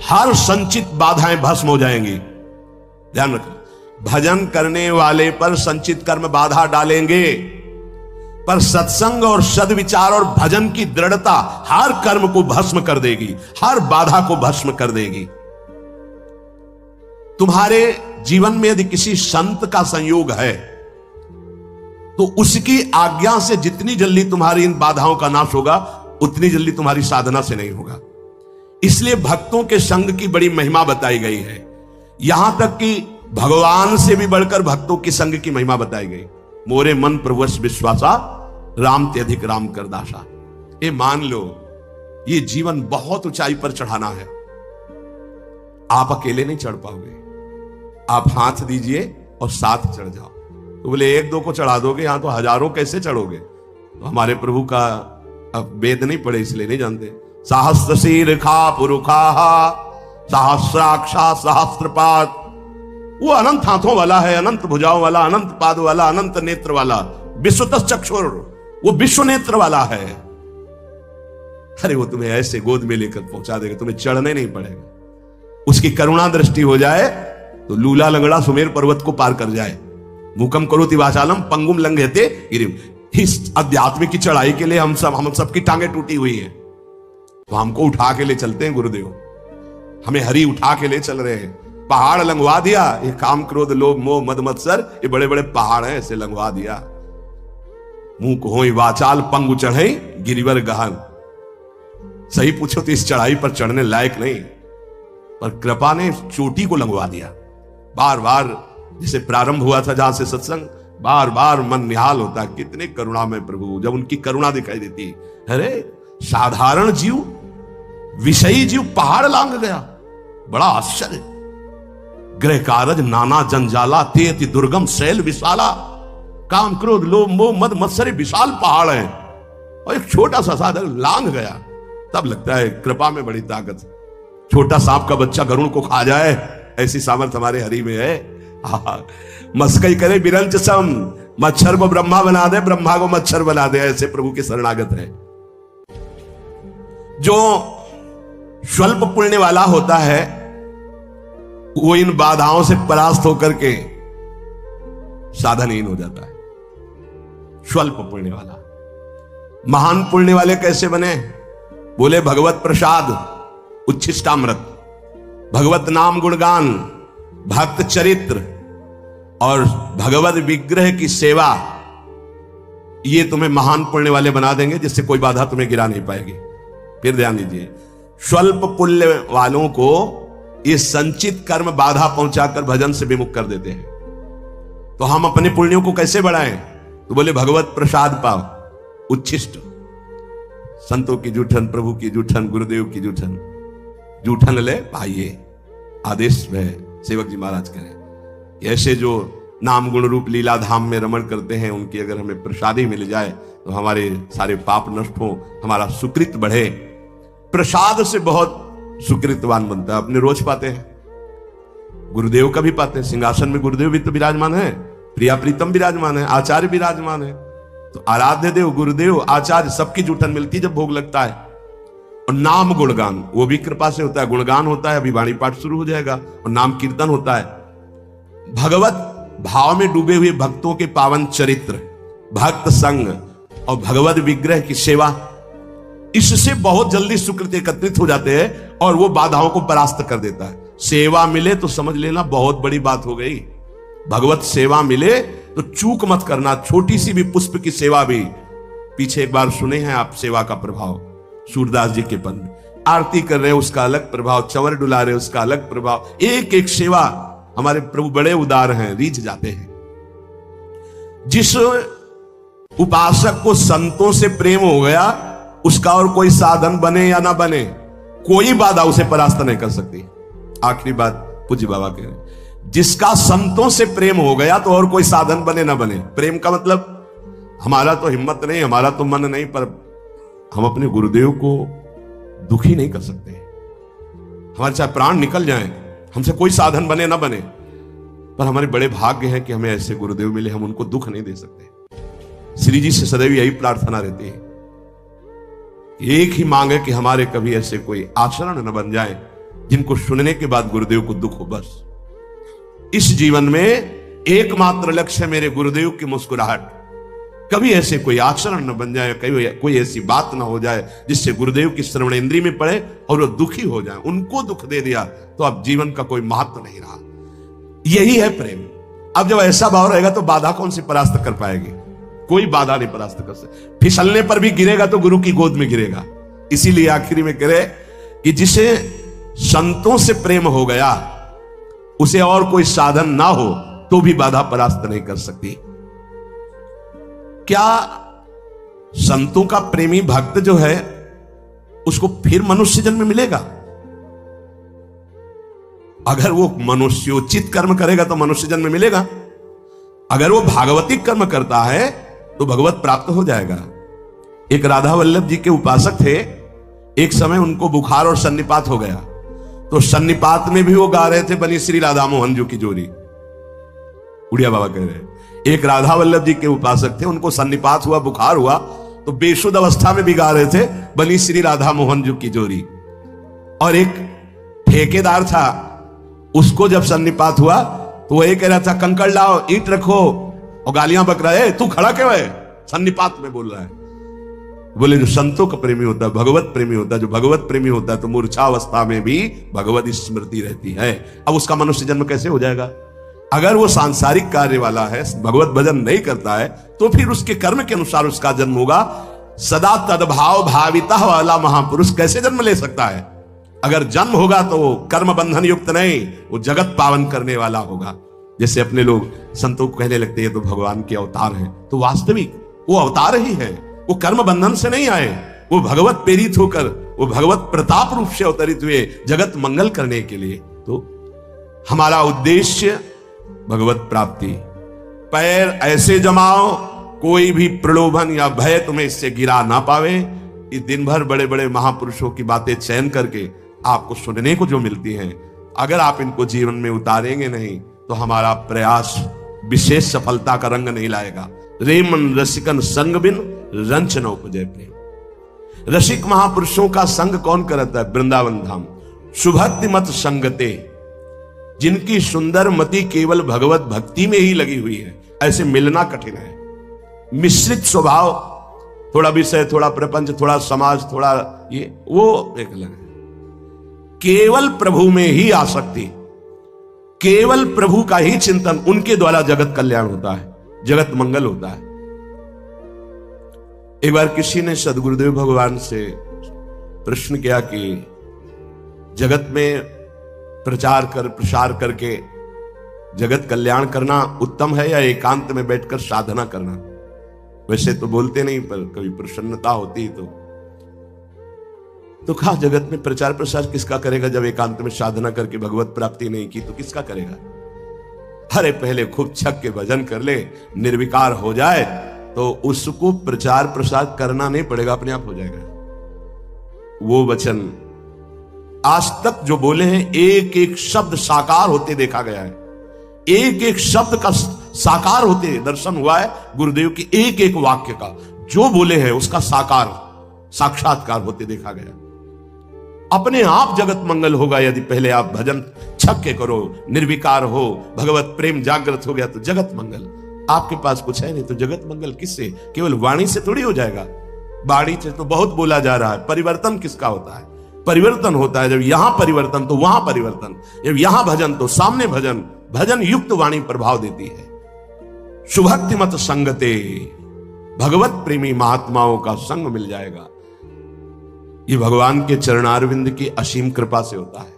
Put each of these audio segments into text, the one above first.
हर संचित बाधाएं भस्म हो जाएंगी। ध्यान रखना, भजन करने वाले पर संचित कर्म बाधा डालेंगे, पर सत्संग और सद्विचार और भजन की दृढ़ता हर कर्म को भस्म कर देगी, हर बाधा को भस्म कर देगी। तुम्हारे जीवन में यदि किसी संत का संयोग है तो उसकी आज्ञा से जितनी जल्दी तुम्हारी इन बाधाओं का नाश होगा उतनी जल्दी तुम्हारी साधना से नहीं होगा। इसलिए भक्तों के संग की बड़ी महिमा बताई गई है। यहां तक कि भगवान से भी बढ़कर भक्तों की संग की महिमा बताई गई। मोरे मन प्रवश विश्वासा, राम ते अधिक राम कर दासा। ये मान लो, ये जीवन बहुत ऊंचाई पर चढ़ाना है। आप अकेले नहीं चढ़ पाओगे, आप हाथ दीजिए और साथ चढ़ जाओ। तो बोले एक दो को चढ़ा दोगे, यहां तो हजारों कैसे चढ़ोगे? तो हमारे प्रभु का अब वेद नहीं पढ़े इसलिए नहीं जानते। सहस्त्र शीर खा पुरुखा, सहस्राक्षा सहस्त्रपाद। वो अनंत हाथों वाला है, अनंत भुजाओं वाला, अनंत पाद वाला, अनंत नेत्र वाला, विश्वतः चक्षुर, वो विश्व नेत्र वाला है। अरे वो तुम्हें ऐसे गोद में लेकर पहुंचा देगा, तुम्हें चढ़ने नहीं पड़ेगा। उसकी करुणा दृष्टि हो जाए तो लूला लंगड़ा सुमेर पर्वत को पार कर जाए। मुकम करोति वाचालम पंगुम लंघयते गिरिम। इस अध्यात्म की चढ़ाई के लिए हम सबकी टांगे टूटी हुई हैं, तो हमको उठा के ले चलते हैं गुरुदेव। हमें हरि उठा के ले चल रहे हैं। पहाड़ लंघवा दिया, ये काम क्रोध लोभ मोह मद मत्सर, ये बड़े बड़े पहाड़ हैं, ऐसे लंघवा दिया। मुंह को होई वाचाल पंगु चढ़े गिरिवर गहन। सही पूछो तो इस चढ़ाई पर चढ़ने लायक नहीं, पर कृपा ने चोटी को लंघवा दिया। बार बार जिसे प्रारंभ हुआ था जहां से सत्संग, बार बार मन निहाल होता है, कितने करुणा में प्रभु, जब उनकी करुणा दिखाई देती। अरे साधारण जीव, विषयी जीव पहाड़ लांघ गया, बड़ा आश्चर्य। ग्रह कारज नाना जंजाला, ते अति दुर्गम शैल विशाला। काम क्रोध लोभ मोह मद मत्सर विशाल पहाड़ है, और एक छोटा सा साधन लांघ गया। तब लगता है कृपा में बड़ी ताकत। छोटा सांप का बच्चा गरुड़ को खा जाए, ऐसी सामर्थ हमारे हरि में है। मस्कई करे बिरंच सम, मच्छर को ब्रह्मा बना दे, ब्रह्मा को मच्छर बना दे, ऐसे प्रभु के शरणागत है। जो स्वल्प पुण्य वाला होता है वो इन बाधाओं से परास्त होकर के साधनहीन हो जाता है। स्वल्प पुण्य वाला। महान पुण्य वाले कैसे बने? बोले भगवत प्रसाद, उच्छिष्टामृत, भगवत नाम गुणगान, भक्त चरित्र और भगवत विग्रह की सेवा, ये तुम्हें महान पुण्य वाले बना देंगे, जिससे कोई बाधा तुम्हें गिरा नहीं पाएगी। फिर ध्यान दीजिए, स्वल्प पुण्य वालों को ये संचित कर्म बाधा पहुंचाकर भजन से विमुख कर देते हैं। तो हम अपने पुण्यों को कैसे बढ़ाएं? तो बोले भगवत प्रसाद पाओ, उच्छिष्ट, संतों की जूठन, प्रभु की जूठन, गुरुदेव की जूठन, जूठन ले पाइए। आदेश में सेवक जी महाराज करें। ऐसे जो नाम गुण रूप लीला धाम में रमण करते हैं, उनकी अगर हमें प्रसादी मिल जाए तो हमारे सारे पाप नष्ट हो, हमारा सुकृत बढ़े। प्रसाद से बहुत सुकृतवान बनता है। अपने रोज पाते हैं, गुरुदेव का भी पाते हैं। सिंहासन में गुरुदेव भी तो विराजमान है, प्रिया प्रीतम विराजमान है, आचार्य विराजमान है। तो आराध्य देव, गुरुदेव, आचार्य, सबकी जूठन मिलती जब भोग लगता है। और नाम गुणगान वो भी कृपा से होता है। गुणगान होता है, अभी वाणी पाठ शुरू हो जाएगा, और नाम कीर्तन होता है। भगवत भाव में डूबे हुए भक्तों के पावन चरित्र, भक्त संग और भगवत विग्रह की सेवा, इससे बहुत जल्दी सुकृत एकत्रित हो जाते हैं और वो बाधाओं को परास्त कर देता है। सेवा मिले तो समझ लेना बहुत बड़ी बात हो गई। भगवत सेवा मिले तो चूक मत करना। छोटी सी भी पुष्प की सेवा भी, पीछे एक बार सुने हैं आप सेवा का प्रभाव, सूरदास जी के पद में आरती कर रहे हैं उसका अलग प्रभाव, चंवर डुला रहे उसका अलग प्रभाव। एक एक सेवा, हमारे प्रभु बड़े उदार हैं, रीझ जाते हैं। जिस उपासक को संतों से प्रेम हो गया, उसका और कोई साधन बने या ना बने, कोई बाधा उसे परास्त नहीं कर सकती। आखिरी बात पूज्य बाबा कह रहे हैं, जिसका संतों से प्रेम हो गया तो और कोई साधन बने ना बने। प्रेम का मतलब हमारा तो हिम्मत नहीं, हमारा तो मन नहीं, पर हम अपने गुरुदेव को दुखी नहीं कर सकते। हमारे चाहे प्राण निकल जाएं, हमसे कोई साधन बने ना बने, पर हमारे बड़े भाग्य हैं कि हमें ऐसे गुरुदेव मिले, हम उनको दुख नहीं दे सकते। श्री जी से सदैव यही प्रार्थना रहती है, एक ही मांग है कि हमारे कभी ऐसे कोई आचरण न बन जाए जिनको सुनने के बाद गुरुदेव को दुख हो। बस इस जीवन में एकमात्र लक्ष्य है मेरे गुरुदेव की मुस्कुराहट। कभी ऐसे कोई आचरण न बन जाए, कभी कोई ऐसी बात ना हो जाए जिससे गुरुदेव की श्रवण इंद्री में पड़े और वो दुखी हो जाए। उनको दुख दे दिया तो अब जीवन का कोई महत्व नहीं रहा। यही है प्रेम। अब जब ऐसा भाव रहेगा तो बाधा कौन सी परास्त कर पाएगी? कोई बाधा नहीं परास्त कर सकती। फिसलने पर भी गिरेगा तो गुरु की गोद में गिरेगा। इसीलिए आखिरी में कहे कि जिसे संतों से प्रेम हो गया उसे और कोई साधन ना हो तो भी बाधा परास्त नहीं कर सकती। क्या संतों का प्रेमी भक्त जो है उसको फिर मनुष्य जन्म मिलेगा? अगर वो मनुष्योचित कर्म करेगा तो मनुष्य जन्म मिलेगा। अगर वो भागवतिक कर्म करता है तो भगवत प्राप्त हो जाएगा। एक राधा वल्लभ जी के उपासक थे। एक समय उनको बुखार और सन्निपात हो गया, तो सन्निपात में भी वो गा रहे थे बनी श्री राधा मोहन जी की जोड़ी। उड़िया बाबा कह रहे हैं, एक राधा वल्लभ जी के उपासक थे, उनको सन्निपात हुआ, बुखार हुआ, तो बेशुद्ध अवस्था में भी गा रहे थे बनी श्री राधा मोहन जी की जोड़ी। और एक ठेकेदार था, उसको जब सन्निपात हुआ तो वही कह रहा था कंकड़ लाओ, ईंट रखो, और गालियां बक रहा है, तू खड़ा क्यों है? सन्निपात में बोल रहा है। बोले जो संतों का प्रेमी होता है, भगवत प्रेमी होता है, जो भगवत प्रेमी होता है तो मूर्छावस्था में भी भगवत स्मृति रहती है। अब उसका मनुष्य जन्म कैसे हो जाएगा? अगर वो सांसारिक कार्य वाला है, भगवत भजन नहीं करता है, तो फिर उसके कर्म के अनुसार उसका जन्म होगा। सदा तद्भाव भाविता वाला महापुरुष कैसे जन्म ले सकता है? अगर जन्म होगा तो वो कर्म बंधन युक्त नहीं, वो जगत पावन करने वाला होगा। जैसे अपने लोग संतों को कहने लगते हैं तो भगवान के अवतार हैं, तो वास्तविक वो अवतार ही है। वो कर्म बंधन से नहीं आए, वो भगवत प्रेरित होकर, वो भगवत प्रताप रूप से अवतरित हुए जगत मंगल करने के लिए। तो हमारा उद्देश्य भगवत प्राप्ति। पैर ऐसे जमाओ कोई भी प्रलोभन या भय तुम्हें इससे गिरा ना पावे। ये दिन भर बड़े बड़े महापुरुषों की बातें चयन करके आपको सुनने को जो मिलती हैं, अगर आप इनको जीवन में उतारेंगे नहीं तो हमारा प्रयास विशेष सफलता का रंग नहीं लाएगा। रेमन रसिकन संग बिन रंच न उपजय प्रेम। रसिक महापुरुषों का संग कौन करता है? वृंदावन धाम। सुभक्ति मत संगते, जिनकी सुंदर मति केवल भगवत भक्ति में ही लगी हुई है, ऐसे मिलना कठिन है। मिश्रित स्वभाव, थोड़ा विषय, थोड़ा प्रपंच, थोड़ा समाज, थोड़ा ये वो एक अलग है। केवल प्रभु में ही आसक्ति, केवल प्रभु का ही चिंतन, उनके द्वारा जगत कल्याण होता है, जगत मंगल होता है। एक बार किसी ने सदगुरुदेव भगवान से प्रश्न किया कि जगत में प्रचार कर प्रसार करके जगत कल्याण करना उत्तम है या एकांत में बैठकर साधना करना? वैसे तो बोलते नहीं, पर कभी प्रसन्नता होती तो कहा जगत में प्रचार प्रसार किसका करेगा जब एकांत में साधना करके भगवत प्राप्ति नहीं की तो किसका करेगा? अरे पहले खूब छक के भजन कर ले, निर्विकार हो जाए तो उसको प्रचार प्रसार करना नहीं पड़ेगा, अपने आप हो जाएगा। वो वचन आज तक जो बोले हैं, एक एक शब्द साकार होते देखा गया है। एक एक शब्द का साकार होते दर्शन हुआ है। गुरुदेव के एक एक वाक्य का जो बोले हैं उसका साकार साक्षात्कार होते देखा गया। अपने आप जगत मंगल होगा यदि पहले आप भजन छक के करो, निर्विकार हो, भगवत प्रेम जागृत हो गया तो जगत मंगल। आपके पास कुछ है नहीं तो जगत मंगल किससे? केवल वाणी से थोड़ी हो जाएगा। वाणी से तो बहुत बोला जा रहा है। परिवर्तन किसका होता है? परिवर्तन होता है जब यहां परिवर्तन तो वहां परिवर्तन, जब यहां भजन तो सामने भजन। भजन युक्त वाणी प्रभाव देती है। सुभक्ति मत संगते, भगवत प्रेमी महात्माओं का संग मिल जाएगा। ये भगवान के चरणारविंद की असीम कृपा से होता है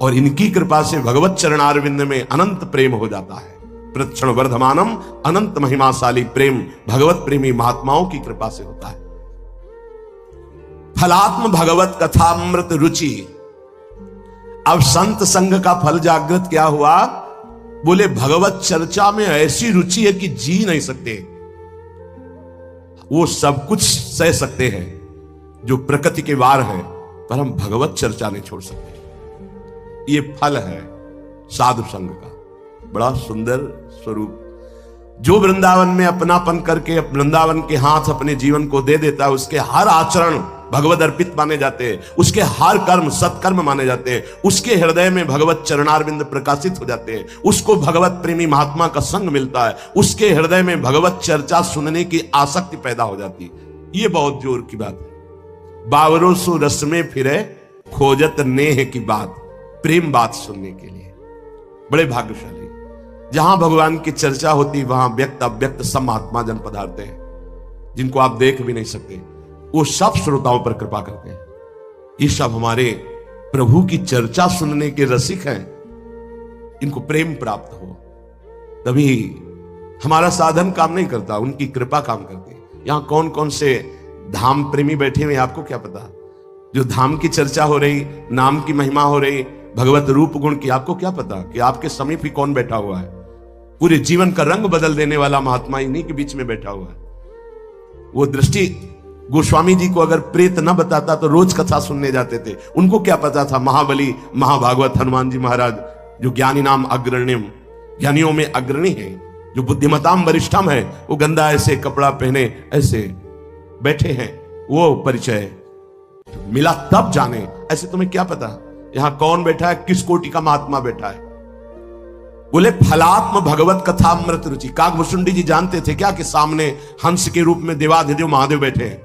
और इनकी कृपा से भगवत चरणारविंद में अनंत प्रेम हो जाता है। प्रक्षण वर्धमानम अनंत महिमाशाली प्रेम भगवत प्रेमी महात्माओं की कृपा से होता है। फलात्म भगवत कथामृत रुचि। अब संत संग का फल जागृत क्या हुआ? बोले भगवत चर्चा में ऐसी रुचि है कि जी नहीं सकते। वो सब कुछ सह सकते हैं जो प्रकृति के वार है, पर हम भगवत चर्चा नहीं छोड़ सकते। ये फल है साधु संग का। बड़ा सुंदर स्वरूप। जो वृंदावन में अपनापन करके वृंदावन के हाथ अपने जीवन को दे देता है, उसके हर आचरण भगवद अर्पित माने जाते हैं, उसके हर कर्म सत्कर्म माने जाते हैं, उसके हृदय में भगवत चरणारविंद प्रकाशित हो जाते हैं, उसको भगवत प्रेमी महात्मा का संग मिलता है, उसके हृदय में भगवत चर्चा सुनने की आसक्ति पैदा हो जाती है। ये बहुत जोर की बात है। बावरो सो रस में फिरे खोजत नेह की बात, प्रेम बात सुनने के लिए बड़े भाग्यशाली। जहां भगवान की चर्चा होती वहां व्यक्त अव्यक्त सब महात्मा जन पधारते हैं, जिनको आप देख भी नहीं सकते। वो सब श्रोताओं पर कृपा करते हैं। ये सब हमारे प्रभु की चर्चा सुनने के रसिक हैं, इनको प्रेम प्राप्त हो तभी हमारा साधन काम नहीं करता, उनकी कृपा काम करती है। यहां कौन कौन से धाम प्रेमी बैठे हुए आपको क्या पता? जो धाम की चर्चा हो रही, नाम की महिमा हो रही, भगवत रूप गुण की, आपको क्या पता कि आपके समीप ही कौन बैठा हुआ है? पूरे जीवन का रंग बदल देने वाला महात्मा इन्हीं के बीच में बैठा हुआ है। वो दृष्टि गोस्वामी जी को अगर प्रेत न बताता तो रोज कथा सुनने जाते थे। उनको क्या पता था महाबली महाभागवत हनुमान जी महाराज, जो ज्ञानी नाम अग्रणिम, ज्ञानियों में अग्रणी है, जो बुद्धिमताम वरिष्ठम है, वो गंदा ऐसे कपड़ा पहने ऐसे बैठे हैं। वो परिचय मिला तब जाने, ऐसे तुम्हें क्या पता यहां कौन बैठा है, किस कोटि का महात्मा बैठा है। बोले फलात्म भगवत कथामृत रुचि। काकभूषुंडी जी जानते थे क्या कि सामने हंस के रूप में देवाधिदेव महादेव बैठे हैं?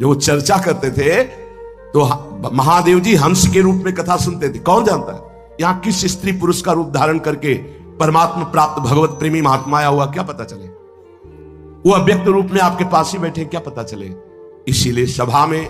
जो वो चर्चा करते थे तो महादेव जी हंस के रूप में कथा सुनते थे। कौन जानता है यहां किस स्त्री पुरुष का रूप धारण करके परमात्मा प्राप्त भगवत प्रेमी महात्मा आया हुआ, क्या पता चले? वो अव्यक्त रूप में आपके पास ही बैठे, क्या पता चले? इसीलिए सभा में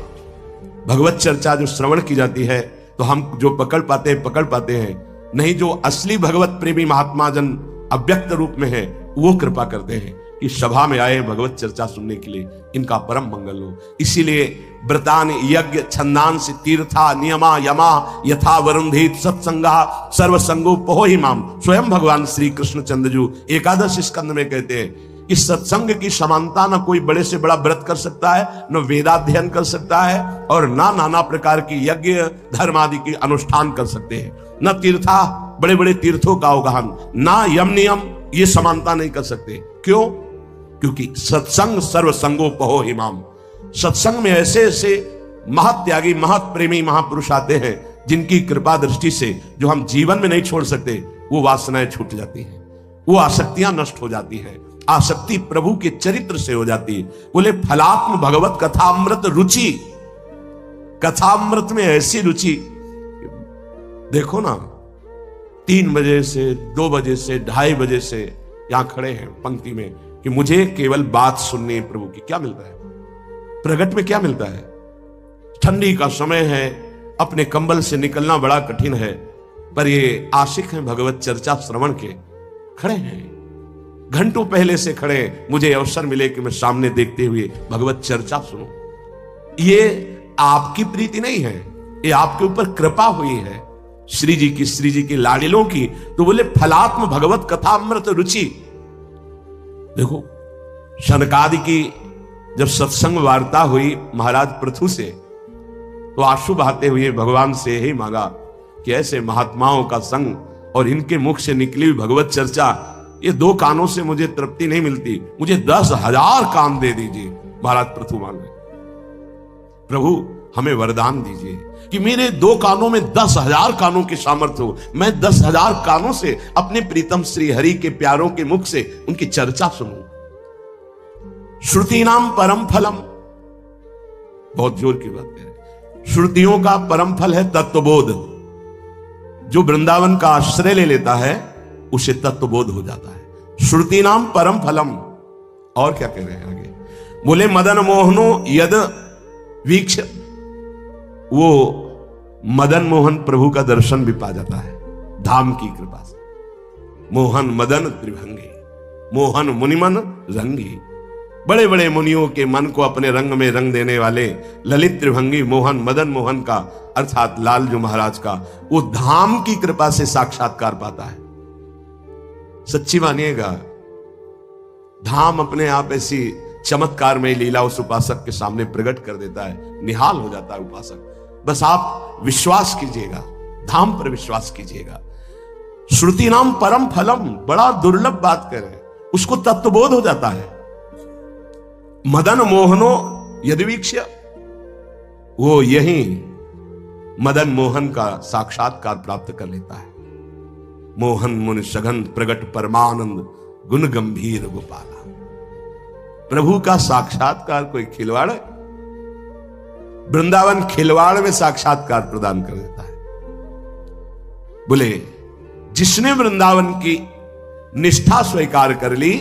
भगवत चर्चा जो श्रवण की जाती है तो हम जो पकड़ पाते हैं, नहीं जो असली भगवत प्रेमी महात्मा जन अव्यक्त रूप में है वो कृपा करते हैं कि सभा में आए भगवत चर्चा सुनने के लिए, इनका परम मंगल हो। इसीलिए व्रतान यज्ञ छंदांस तीर्था नियमा यमा यथा वरुंधित सत्संगा सर्वसंगो पहो ही माम। स्वयं भगवान श्री कृष्ण चंद्रजू एकादश स्कंद में कहते हैं कि सत्संग की समानता न कोई बड़े से बड़ा व्रत कर सकता है, न वेदाध्ययन कर सकता है, और ना नाना प्रकार की यज्ञ धर्म आदि की अनुष्ठान कर सकते हैं, न तीर्था बड़े बड़े तीर्थों का अवगाहन, ना यम नियम, ये समानता नहीं कर सकते। क्यों? क्योंकि सत्संग सर्वसंगो पहो हिमाम। सत्संग में ऐसे ऐसे महत्यागी महत प्रेमी महापुरुष आते हैं जिनकी कृपा दृष्टि से जो हम जीवन में नहीं छोड़ सकते, वो वासनाएं छूट जाती हैं, वो आसक्तियां नष्ट हो जाती हैं, आसक्ति प्रभु के चरित्र से हो जाती है। बोले फलात्म भगवत कथामृत रुचि। कथामृत में ऐसी रुचि, देखो ना 3 बजे से 2 बजे से 2:30 बजे से यहां खड़े हैं पंक्ति में कि मुझे केवल बात सुननी है प्रभु की। क्या मिलता है? प्रगट में क्या मिलता है? ठंडी का समय है, अपने कंबल से निकलना बड़ा कठिन है, पर ये आशिक हैं भगवत चर्चा श्रवण के, खड़े हैं घंटों पहले से खड़े, मुझे अवसर मिले कि मैं सामने देखते हुए भगवत चर्चा सुनूं। ये आपकी प्रीति नहीं है, ये आपके ऊपर कृपा हुई है श्री जी की लाडिलों की। तो बोले फलात्म भगवत कथामृत रुचि। देखो शनकादि की जब सत्संग वार्ता हुई महाराज पृथु से, तो आंसू बहाते हुए भगवान से ही मांगा कि ऐसे महात्माओं का संग और इनके मुख से निकली हुई भगवत चर्चा, ये 2 कानों से मुझे तृप्ति नहीं मिलती, मुझे 10,000 कान दे दीजिए। महाराज पृथु मान गए, प्रभु हमें वरदान दीजिए कि मेरे 2 कानों में 10,000 कानों की सामर्थ्य हो, मैं 10,000 कानों से अपने प्रीतम श्री हरि के प्यारों के मुख से उनकी चर्चा सुनूं। श्रुति नाम परम फलम, बहुत जोर की बात है। श्रुतियों का परम फल है तत्वबोध। जो वृंदावन का आश्रय ले लेता है उसे तत्वबोध हो जाता है। श्रुति नाम परम फलम। और क्या कह रहे हैं आगे? बोले मदन मोहनो यद वीक्ष, वो मदन मोहन प्रभु का दर्शन भी पा जाता है धाम की कृपा से। मोहन मदन त्रिभंगी, मोहन मुनिमन रंगी। बड़े बड़े मुनियों के मन को अपने रंग में रंग देने वाले ललित त्रिभंगी मोहन मदन मोहन का अर्थात लालजू महाराज का, वो धाम की कृपा से साक्षात्कार पाता है। सच्ची मानिएगा, धाम अपने आप ऐसी चमत्कार में लीला उस उपासक के सामने प्रकट कर देता है, निहाल हो जाता है उपासक। बस आप विश्वास कीजिएगा, धाम पर विश्वास कीजिएगा। श्रुति नाम परम फलम, बड़ा दुर्लभ बात करें, उसको तत्वबोध हो जाता है। मदन मोहनो यदि वीक्ष्य, वो यही मदन मोहन का साक्षात्कार प्राप्त कर लेता है। मोहन मुनि सघन प्रगट परमानंद गुण गंभीर गोपाला। प्रभु का साक्षात्कार कोई खिलवाड़ है? वृंदावन खिलवाड़ में साक्षात्कार प्रदान कर देता है। बोले जिसने वृंदावन की निष्ठा स्वीकार कर ली,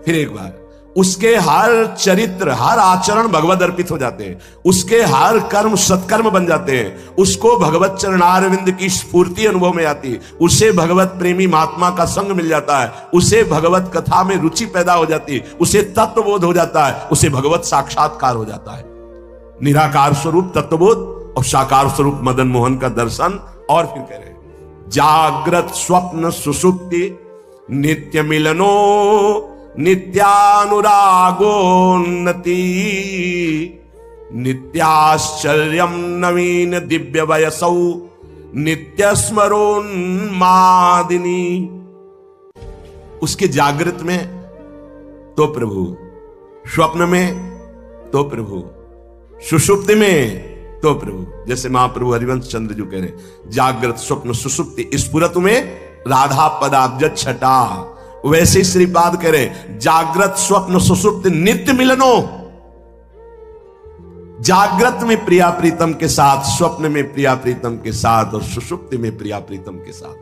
फिर एक बार उसके हर चरित्र हर आचरण भगवत अर्पित हो जाते हैं, उसके हर कर्म सत्कर्म बन जाते हैं, उसको भगवत चरणारविंद की स्फूर्ति अनुभव में आती है, उसे भगवत प्रेमी महात्मा का संग मिल जाता है, उसे भगवत कथा में रुचि पैदा हो जाती है, उसे तत्वबोध हो जाता है, उसे भगवत साक्षात्कार हो जाता है। निराकार स्वरूप तत्वबोध और साकार स्वरूप मदन मोहन का दर्शन। और फिर कह रहे जागृत स्वप्न सुषुप्ति नित्य मिलनो नित्यानुरागोन्नति नित्याश्चर्यम नवीन दिव्य वयसौ नित्य स्मरोन्मादिनी। उसके जागृत में तो प्रभु, स्वप्न में तो प्रभु, सुषुप्ति में तो प्रभु। जैसे महाप्रभु हरिवंश चंद्र जो कह रहे जागृत स्वप्न सुषुप्ति स्फुरत में राधा पदाब्ज छटा, वैसे श्रीपाद कह रहे जागृत स्वप्न सुषुप्ति नित्य मिलनो। जागृत में प्रिया प्रीतम के साथ, स्वप्न में प्रिया प्रीतम के साथ और सुषुप्ति में प्रिया प्रीतम के साथ।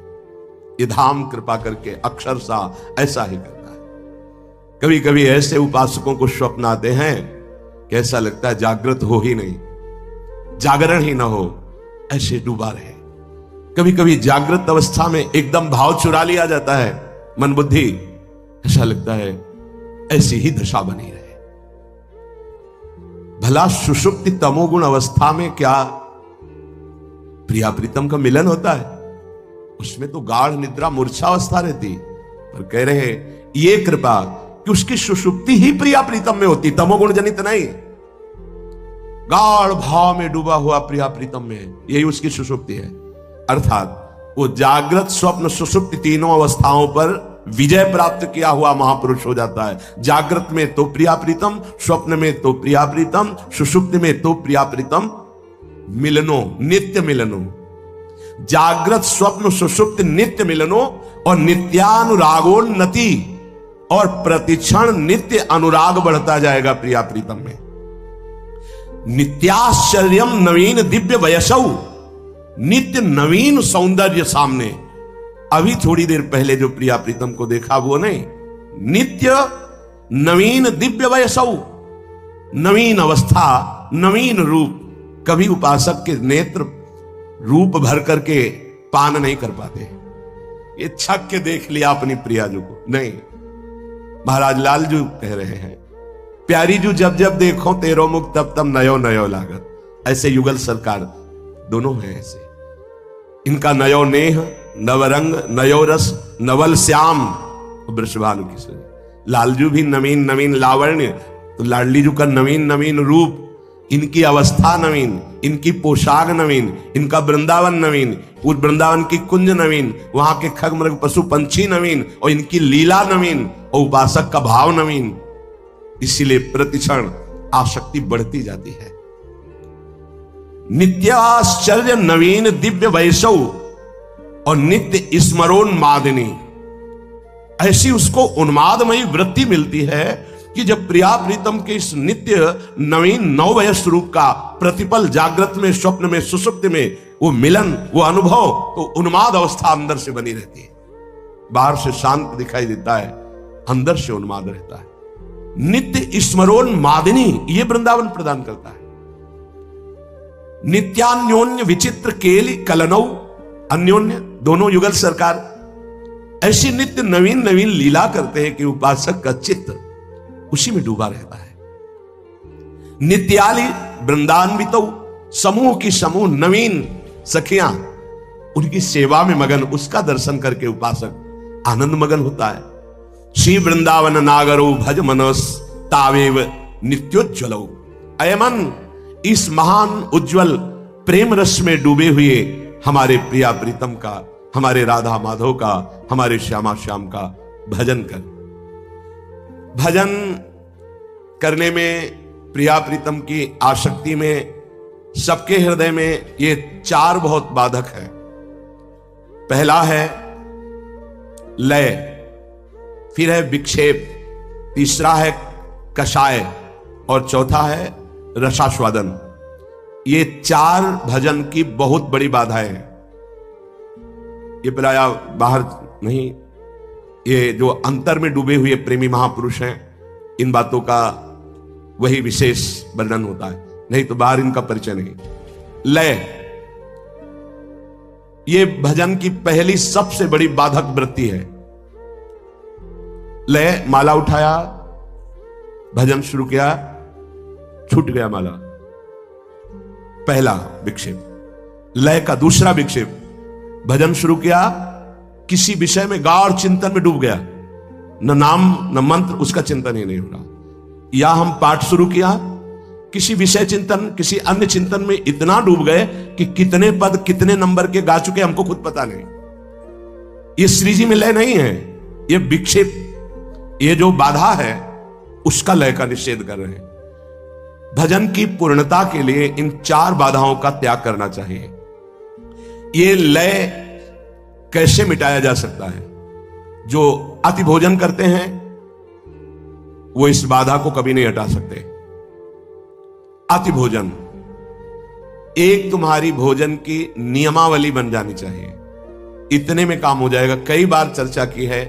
ये धाम कृपा करके अक्षरशः ऐसा ही करता है। कभी कभी ऐसे उपासकों को स्वप्न आते हैं कि ऐसा लगता है जागृत हो ही नहीं, जागरण ही ना हो, ऐसे डूबा रहे। कभी कभी जागृत अवस्था में एकदम भाव चुरा लिया जाता है, मन बुद्धि, ऐसा लगता है ऐसी ही दशा बनी रहे। भला सुषुप्ति तमोगुण अवस्था में क्या प्रिया प्रीतम का मिलन होता है? उसमें तो गाढ़ निद्रा मूर्छा अवस्था रहती, पर कह रहे ये कृपा कि उसकी सुषुप्ति ही प्रिया प्रीतम में होती, तमोगुण जनित नहीं। गाढ़ भाव में डूबा हुआ प्रिया प्रीतम में, यही उसकी सुषुप्ति है। अर्थात वो जागृत स्वप्न सुषुप्ति तीनों अवस्थाओं पर विजय प्राप्त किया हुआ महापुरुष हो जाता है। जागृत में तो प्रिया प्रीतम, स्वप्न में तो प्रिया प्रीतम, सुषुप्ति में तो प्रिया प्रीतम मिलनो, नित्य मिलनो। जागृत स्वप्न सुषुप्ति नित्य मिलनो और नित्यानुरागोन्नति, और प्रतिक्षण नित्य अनुराग बढ़ता जाएगा प्रिया प्रीतम में। नित्याश्चर्यम नवीन दिव्य वयसौ, नित्य नवीन सौंदर्य सामने। अभी थोड़ी देर पहले जो प्रिया प्रीतम को देखा वो नहीं, नित्य नवीन दिव्य वयसौ, नवीन अवस्था, नवीन रूप। कभी उपासक के नेत्र रूप भर करके पान नहीं कर पाते, ये छक के देख लिया अपनी प्रियाजू को, नहीं। महाराज लालजू कह रहे हैं प्यारी जू जब जब देखो तेरो मुख तब तब नयो नयो लागत। ऐसे युगल सरकार दोनों हैं ऐसे, इनका नयो नेह, नवरंग, नयो रस, नवल श्याम। वृषभानु किशोरी लालजू भी नवीन नवीन लावण्य, तो लाडली जू का नवीन नवीन रूप, इनकी अवस्था नवीन, इनकी पोशाक नवीन, इनका वृंदावन नवीन, उस वृंदावन की कुंज नवीन, वहां के खग मृग पशु पंछी नवीन, और इनकी लीला नवीन, और उपासक का भाव नवीन। इसीलिए प्रतिक्षण आसक्ति बढ़ती जाती है। नित्याश्चर्य नवीन दिव्य वैसव और नित्य स्मरोन्मादिनी, ऐसी उसको उन्मादमयी वृत्ति मिलती है कि जब प्रिया प्रीतम के इस नित्य नवीन नववयस रूप का प्रतिपल जागृत में, स्वप्न में, सुषुप्ति में वो मिलन, वो अनुभव, तो उन्माद अवस्था अंदर से बनी रहती है। बाहर से शांत दिखाई देता है, अंदर से उन्माद रहता है। नित्य स्मरोन्मादिनी ये वृंदावन प्रदान करता है। नित्यान्योन्य विचित्र केली कलनौ, अन्योन्य दोनों युगल सरकार ऐसी नित्य नवीन नवीन लीला करते हैं कि उपासक का चित्त उसी में डूबा रहता है। नित्याली वृंदान्वितौ, समूह की समूह नवीन सखियां उनकी सेवा में मगन, उसका दर्शन करके उपासक आनंद मगन होता है। श्री वृंदावन नागरो भज मनस तावेव नित्योज्वलो। अयमन, इस महान उज्जवल प्रेम रस में डूबे हुए हमारे प्रिया प्रीतम का, हमारे राधा माधव का, हमारे श्यामा श्याम का भजन कर। भजन करने में, प्रिया प्रीतम की आसक्ति में सबके हृदय में ये चार बहुत बाधक है। पहला है लय, फिर है विक्षेप, तीसरा है कषाय और चौथा है रसास्वादन। ये चार भजन की बहुत बड़ी बाधाएं हैं। ये प्राय बाहर नहीं, ये जो अंतर में डूबे हुए प्रेमी महापुरुष हैं, इन बातों का वही विशेष वर्णन होता है, नहीं तो बाहर इनका परिचय नहीं। लय, ये भजन की पहली सबसे बड़ी बाधक वृत्ति है। लय, माला उठाया, भजन शुरू किया, छूट गया माला, पहला विक्षेप। लय का दूसरा विक्षेप, भजन शुरू किया, किसी विषय में गाढ़ चिंतन में डूब गया, न नाम न मंत्र, उसका चिंतन ही नहीं हो रहा। या हम पाठ शुरू किया, किसी विषय चिंतन, किसी अन्य चिंतन में इतना डूब गए कि कितने पद कितने नंबर के गा चुके हमको खुद पता नहीं। ये श्री जी में लय नहीं है, ये विक्षेप, ये जो बाधा है उसका लय का निषेध कर रहे हैं। भजन की पूर्णता के लिए इन चार बाधाओं का त्याग करना चाहिए। ये लय कैसे मिटाया जा सकता है? जो अति भोजन करते हैं वो इस बाधा को कभी नहीं हटा सकते। अति भोजन एक तुम्हारी भोजन की नियमावली बन जानी चाहिए, इतने में काम हो जाएगा। कई बार चर्चा की है,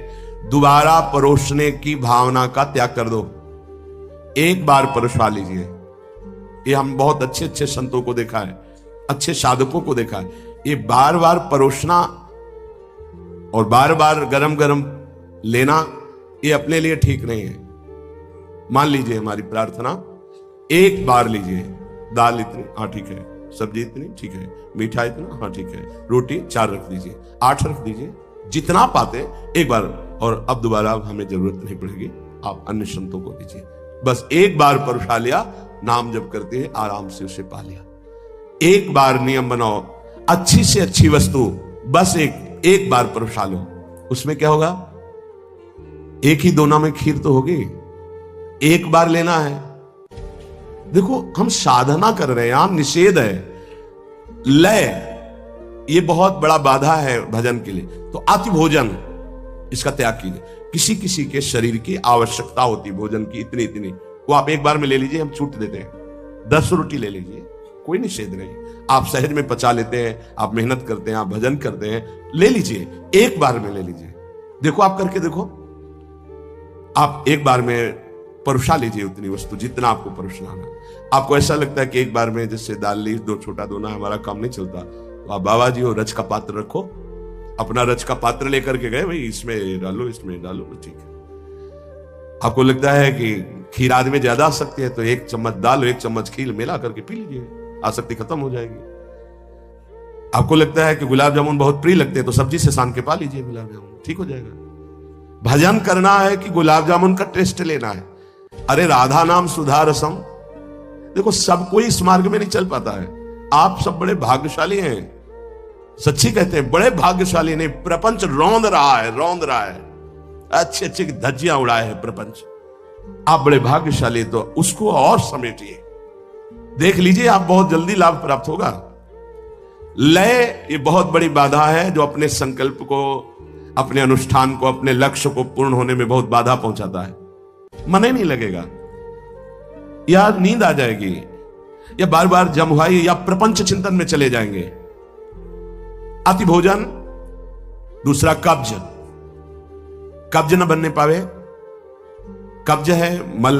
दोबारा परोसने की भावना का त्याग कर दो, एक बार परोसा लीजिए। ये हम बहुत अच्छे अच्छे संतों को देखा है, अच्छे साधकों को देखा है, ये बार बार परोसना और बार बार गरम गरम लेना, ये अपने लिए ठीक नहीं है। मान लीजिए हमारी प्रार्थना, एक बार लीजिए, दाल इतनी, हाँ ठीक है, सब्जी इतनी, ठीक है, मीठा इतना, हाँ ठीक है, रोटी 4 रख दीजिए, 8 रख दीजिए, जितना पाते एक बार, और अब दोबारा हमें जरूरत नहीं पड़ेगी, आप अन्य संतों को दीजिए। बस एक बार परोसा लिया, नाम जप करते हैं आराम से उसे पा लिया। एक बार नियम बनाओ, अच्छी से अच्छी वस्तु बस एक बार परोसा लो, उसमें क्या होगा? एक ही दोना में खीर तो होगी, एक बार लेना है। देखो हम साधना कर रहे हैं, यहां निषेध है। लय ये बहुत बड़ा बाधा है भजन के लिए। तो अति भोजन, इसका त्याग कीजिए। किसी किसी के शरीर की आवश्यकता होती भोजन की, इतनी इतनी, वो आप एक बार में ले लीजिए, हम छूट देते हैं। 10 रोटी ले लीजिए, कोई निषेध नहीं। आप सहज में पचा लेते हैं, आप मेहनत करते हैं, आप भजन करते हैं, ले लीजिए, एक बार में ले लीजिए। देखो आप करके देखो, आप एक बार में परोसा लीजिए उतनी वस्तु जितना आपको परोसना है। आपको ऐसा लगता है कि एक बार में जैसे दाल ली, 2 छोटा दोना, हमारा काम नहीं चलता, तो आप बाबा जी हो, रच का पात्र रखो, अपना रच का पात्र लेकर के गए, भाई इसमें डालो, इसमें डालो, ठीक है। आपको लगता है कि खीर आदमी ज्यादा आ सकती है, तो 1 चम्मच दाल और 1 चम्मच खीर मिला करके पी लीजिए, आसक्ति खत्म हो जाएगी। आपको लगता है कि गुलाब जामुन बहुत प्रिय लगते हैं, तो सब्जी से सान के पा लीजिए गुलाब जामुन, ठीक हो जाएगा। भजन करना है कि गुलाब जामुन का टेस्ट लेना है? अरे राधा नाम सुधा रसम। देखो सब कोई इस मार्ग में नहीं चल पाता है। आप सब बड़े भाग्यशाली हैं, सच्ची कहते हैं, बड़े भाग्यशाली। नहीं, प्रपंच रौंद रहा है, अच्छे अच्छे धज्जियां उड़ाए है प्रपंच। आप बड़े भाग्यशाली, तो उसको और समेटिए, देख लीजिए, आप बहुत जल्दी लाभ प्राप्त होगा। लय ये बहुत बड़ी बाधा है, जो अपने संकल्प को, अपने अनुष्ठान को, अपने लक्ष्य को पूर्ण होने में बहुत बाधा पहुंचाता है। मन ही नहीं लगेगा, या नींद आ जाएगी, या बार बार जमुहाई या प्रपंच चिंतन में चले जाएंगे। अति भोजन, दूसरा कब्ज न बनने पावे। कब्ज है, मल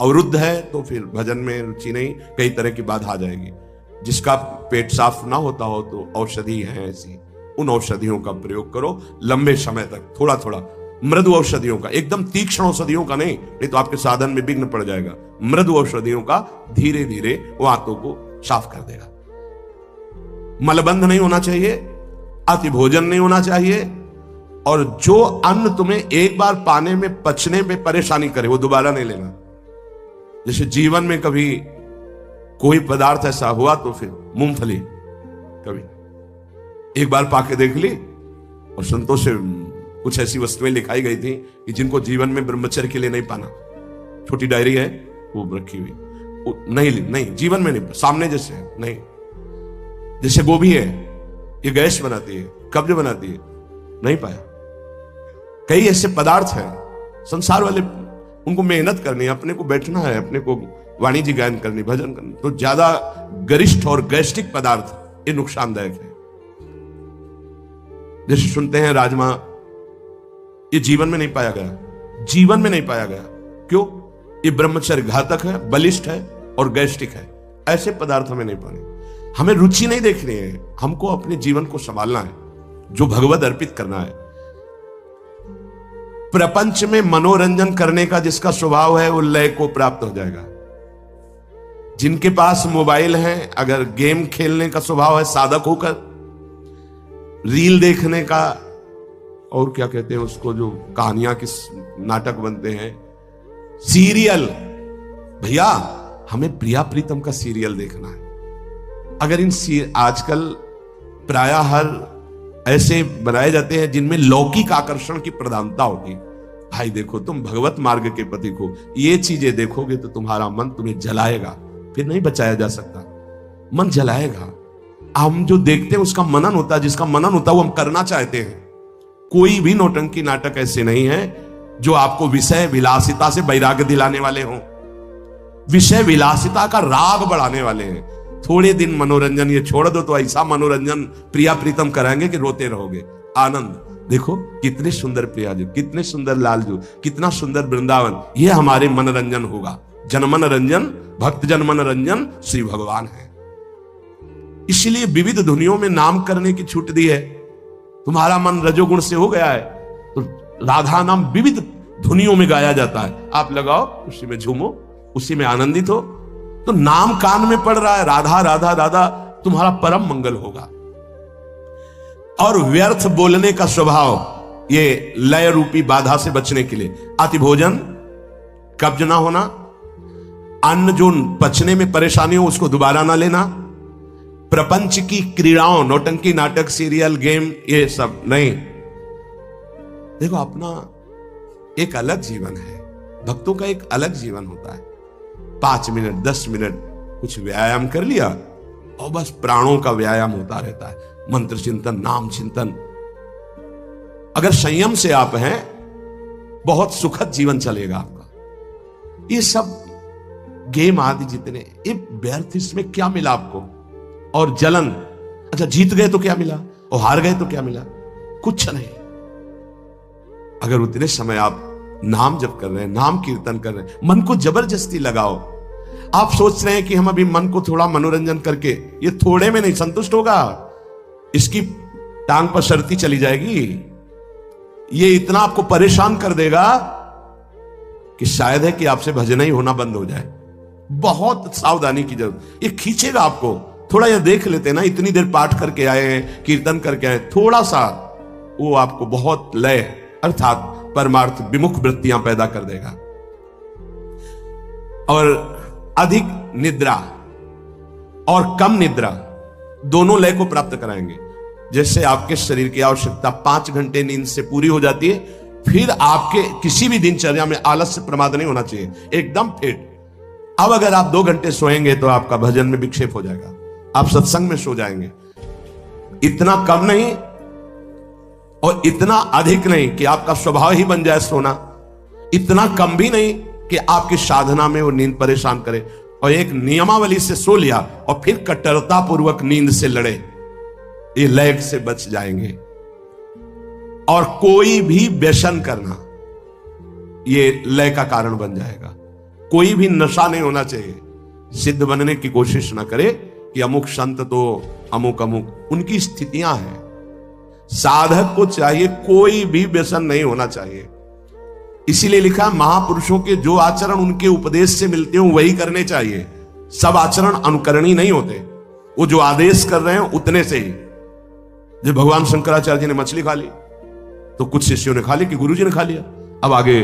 अवरुद्ध है, तो फिर भजन में रुचि नहीं, कई तरह की बाधा आ जाएगी। जिसका पेट साफ ना होता हो तो औषधि है ऐसी, उन औषधियों का प्रयोग करो लंबे समय तक, थोड़ा थोड़ा, मृदु औषधियों का, एकदम तीक्ष्ण औषधियों का नहीं तो आपके साधन में विघ्न पड़ जाएगा। मृदु औषधियों का धीरे धीरे वो आंतों को साफ कर देगा। मलबंध नहीं होना चाहिए, अति भोजन नहीं होना चाहिए, और जो अन्न तुम्हें एक बार पाने में, पचने में परेशानी करे, वो दोबारा नहीं लेना। जैसे जीवन में कभी कोई पदार्थ ऐसा हुआ तो फिर मूंगफली कभी एक बार पाके देख ली, और संतों से कुछ ऐसी वस्तुएं लिखाई गई थी कि जिनको जीवन में ब्रह्मचर्य के लिए नहीं पाना, छोटी डायरी है वो रखी हुई, नहीं जीवन में नहीं, सामने जैसे नहीं। जैसे गोभी है, ये गैस बनाती है, कब्ज बनाती है, नहीं पाया। कई ऐसे पदार्थ हैं संसार वाले, उनको मेहनत करनी है, अपने को बैठना है, अपने को वाणिज्य गायन करनी, भजन करनी, तो ज्यादा गरिष्ठ और गैस्ट्रिक पदार्थ ये नुकसानदायक है। जैसे सुनते हैं राजमा, ये जीवन में नहीं पाया गया, जीवन में नहीं पाया गया। क्यों? ये ब्रह्मचर्य घातक है, बलिष्ठ है और गैस्ट्रिक है। ऐसे पदार्थ हमें नहीं पाने। हमें रुचि नहीं देखनी है, हमको अपने जीवन को संभालना है, जो भगवत अर्पित करना है। प्रपंच में मनोरंजन करने का जिसका स्वभाव है वो लय को प्राप्त हो जाएगा। जिनके पास मोबाइल है, अगर गेम खेलने का स्वभाव है, साधक होकर रील देखने का, और क्या कहते हैं उसको, जो कहानियां के नाटक बनते हैं, सीरियल, भैया हमें प्रिया प्रीतम का सीरियल देखना है। अगर इन आजकल प्रायः हर ऐसे बनाए जाते हैं जिनमें लौकिक आकर्षण की प्रधानता होगी। भाई देखो, तुम भगवत मार्ग के पथिक हो, ये चीजें देखोगे तो तुम्हारा मन तुम्हें जलाएगा, फिर नहीं बचाया जा सकता, मन जलाएगा। हम जो देखते हैं उसका मनन होता है, जिसका मनन होता है वो हम करना चाहते हैं। कोई भी नौटंकी नाटक ऐसे नहीं है जो आपको विषय विलासिता से वैराग्य दिलाने वाले हों, विषय विलासिता का राग बढ़ाने वाले हैं। थोड़े दिन मनोरंजन ये छोड़ दो तो ऐसा मनोरंजन प्रिया प्रीतम कराएंगे कि रोते रहोगे। आनंद देखो, कितने सुंदर प्रिया जी, कितने सुंदर लाल जी, कितना सुंदर वृंदावन, ये हमारे मनोरंजन होगा। जनमन रंजन, भक्त जनमन रंजन श्री भगवान है। इसलिए विविध धुनियों में नाम करने की छूट दी है। तुम्हारा मन रजोगुण से हो गया है तो राधा नाम विविध धुनियों में गाया जाता है। आप लगाओ, उसी में झूमो, उसी में आनंदित हो, तो नाम कान में पड़ रहा है, राधा राधा राधा, तुम्हारा परम मंगल होगा। और व्यर्थ बोलने का स्वभाव, ये लय रूपी बाधा से बचने के लिए, अति भोजन, कब्ज ना होना, अन्न जो पचने में परेशानी हो उसको दोबारा ना लेना, प्रपंच की क्रीड़ाओं, नौटंकी नाटक, सीरियल, गेम, ये सब नहीं। देखो, अपना एक अलग जीवन है, भक्तों का एक अलग जीवन होता है। 5 मिनट 10 मिनट कुछ व्यायाम कर लिया और बस प्राणों का व्यायाम होता रहता है। मंत्र चिंतन, नाम चिंतन। अगर संयम से आप हैं, बहुत सुखद जीवन चलेगा आपका। ये सब गेम आदि जितने, ये व्यर्थ, इसमें क्या मिला आपको? और जलन, अच्छा जीत गए तो क्या मिला, और हार गए तो क्या मिला? कुछ नहीं। अगर उतने समय आप नाम जप कर रहे हैं, नाम कीर्तन कर रहे हैं, मन को जबरदस्ती लगाओ। आप सोच रहे हैं कि हम अभी मन को थोड़ा मनोरंजन करके, ये थोड़े में नहीं संतुष्ट होगा, इसकी टांग पर शर्ती चली जाएगी। ये इतना आपको परेशान कर देगा कि शायद है कि आपसे भजन ही होना बंद हो जाए। बहुत सावधानी की जरूरत। ये खींचेगा आपको। थोड़ा ये देख लेते ना, इतनी देर पाठ करके आए हैं, कीर्तन करके आए, थोड़ा सा वो आपको बहुत लय अर्थात परमार्थ विमुख वृत्तियां पैदा कर देगा। और अधिक निद्रा और कम निद्रा दोनों लय को प्राप्त कराएंगे। जैसे आपके शरीर की आवश्यकता 5 घंटे नींद से पूरी हो जाती है, फिर आपके किसी भी दिनचर्या में आलस्य प्रमाद नहीं होना चाहिए, एकदम फिट। अब अगर आप 2 घंटे सोएंगे तो आपका भजन में विक्षेप हो जाएगा, आप सत्संग में सो जाएंगे। इतना कम नहीं और इतना अधिक नहीं कि आपका स्वभाव ही बन जाए सोना, इतना कम भी नहीं कि आपकी साधना में वो नींद परेशान करे, और एक नियमावली से सो लिया और फिर कट्टरता पूर्वक नींद से लड़े, ये लय से बच जाएंगे। और कोई भी व्यसन करना ये लय का कारण बन जाएगा। कोई भी नशा नहीं होना चाहिए। सिद्ध बनने की कोशिश ना करे कि अमुक संत तो अमुक अमुक, उनकी स्थितियां हैं। साधक को चाहिए कोई भी व्यसन नहीं होना चाहिए। इसीलिए लिखा, महापुरुषों के जो आचरण उनके उपदेश से मिलते हो वही करने चाहिए। सब आचरण अनुकरणीय नहीं होते, वो जो आदेश कर रहे हैं उतने से ही। जब भगवान शंकराचार्य जी ने मछली खा ली तो कुछ शिष्यों ने खा ली कि गुरुजी ने खा लिया, अब आगे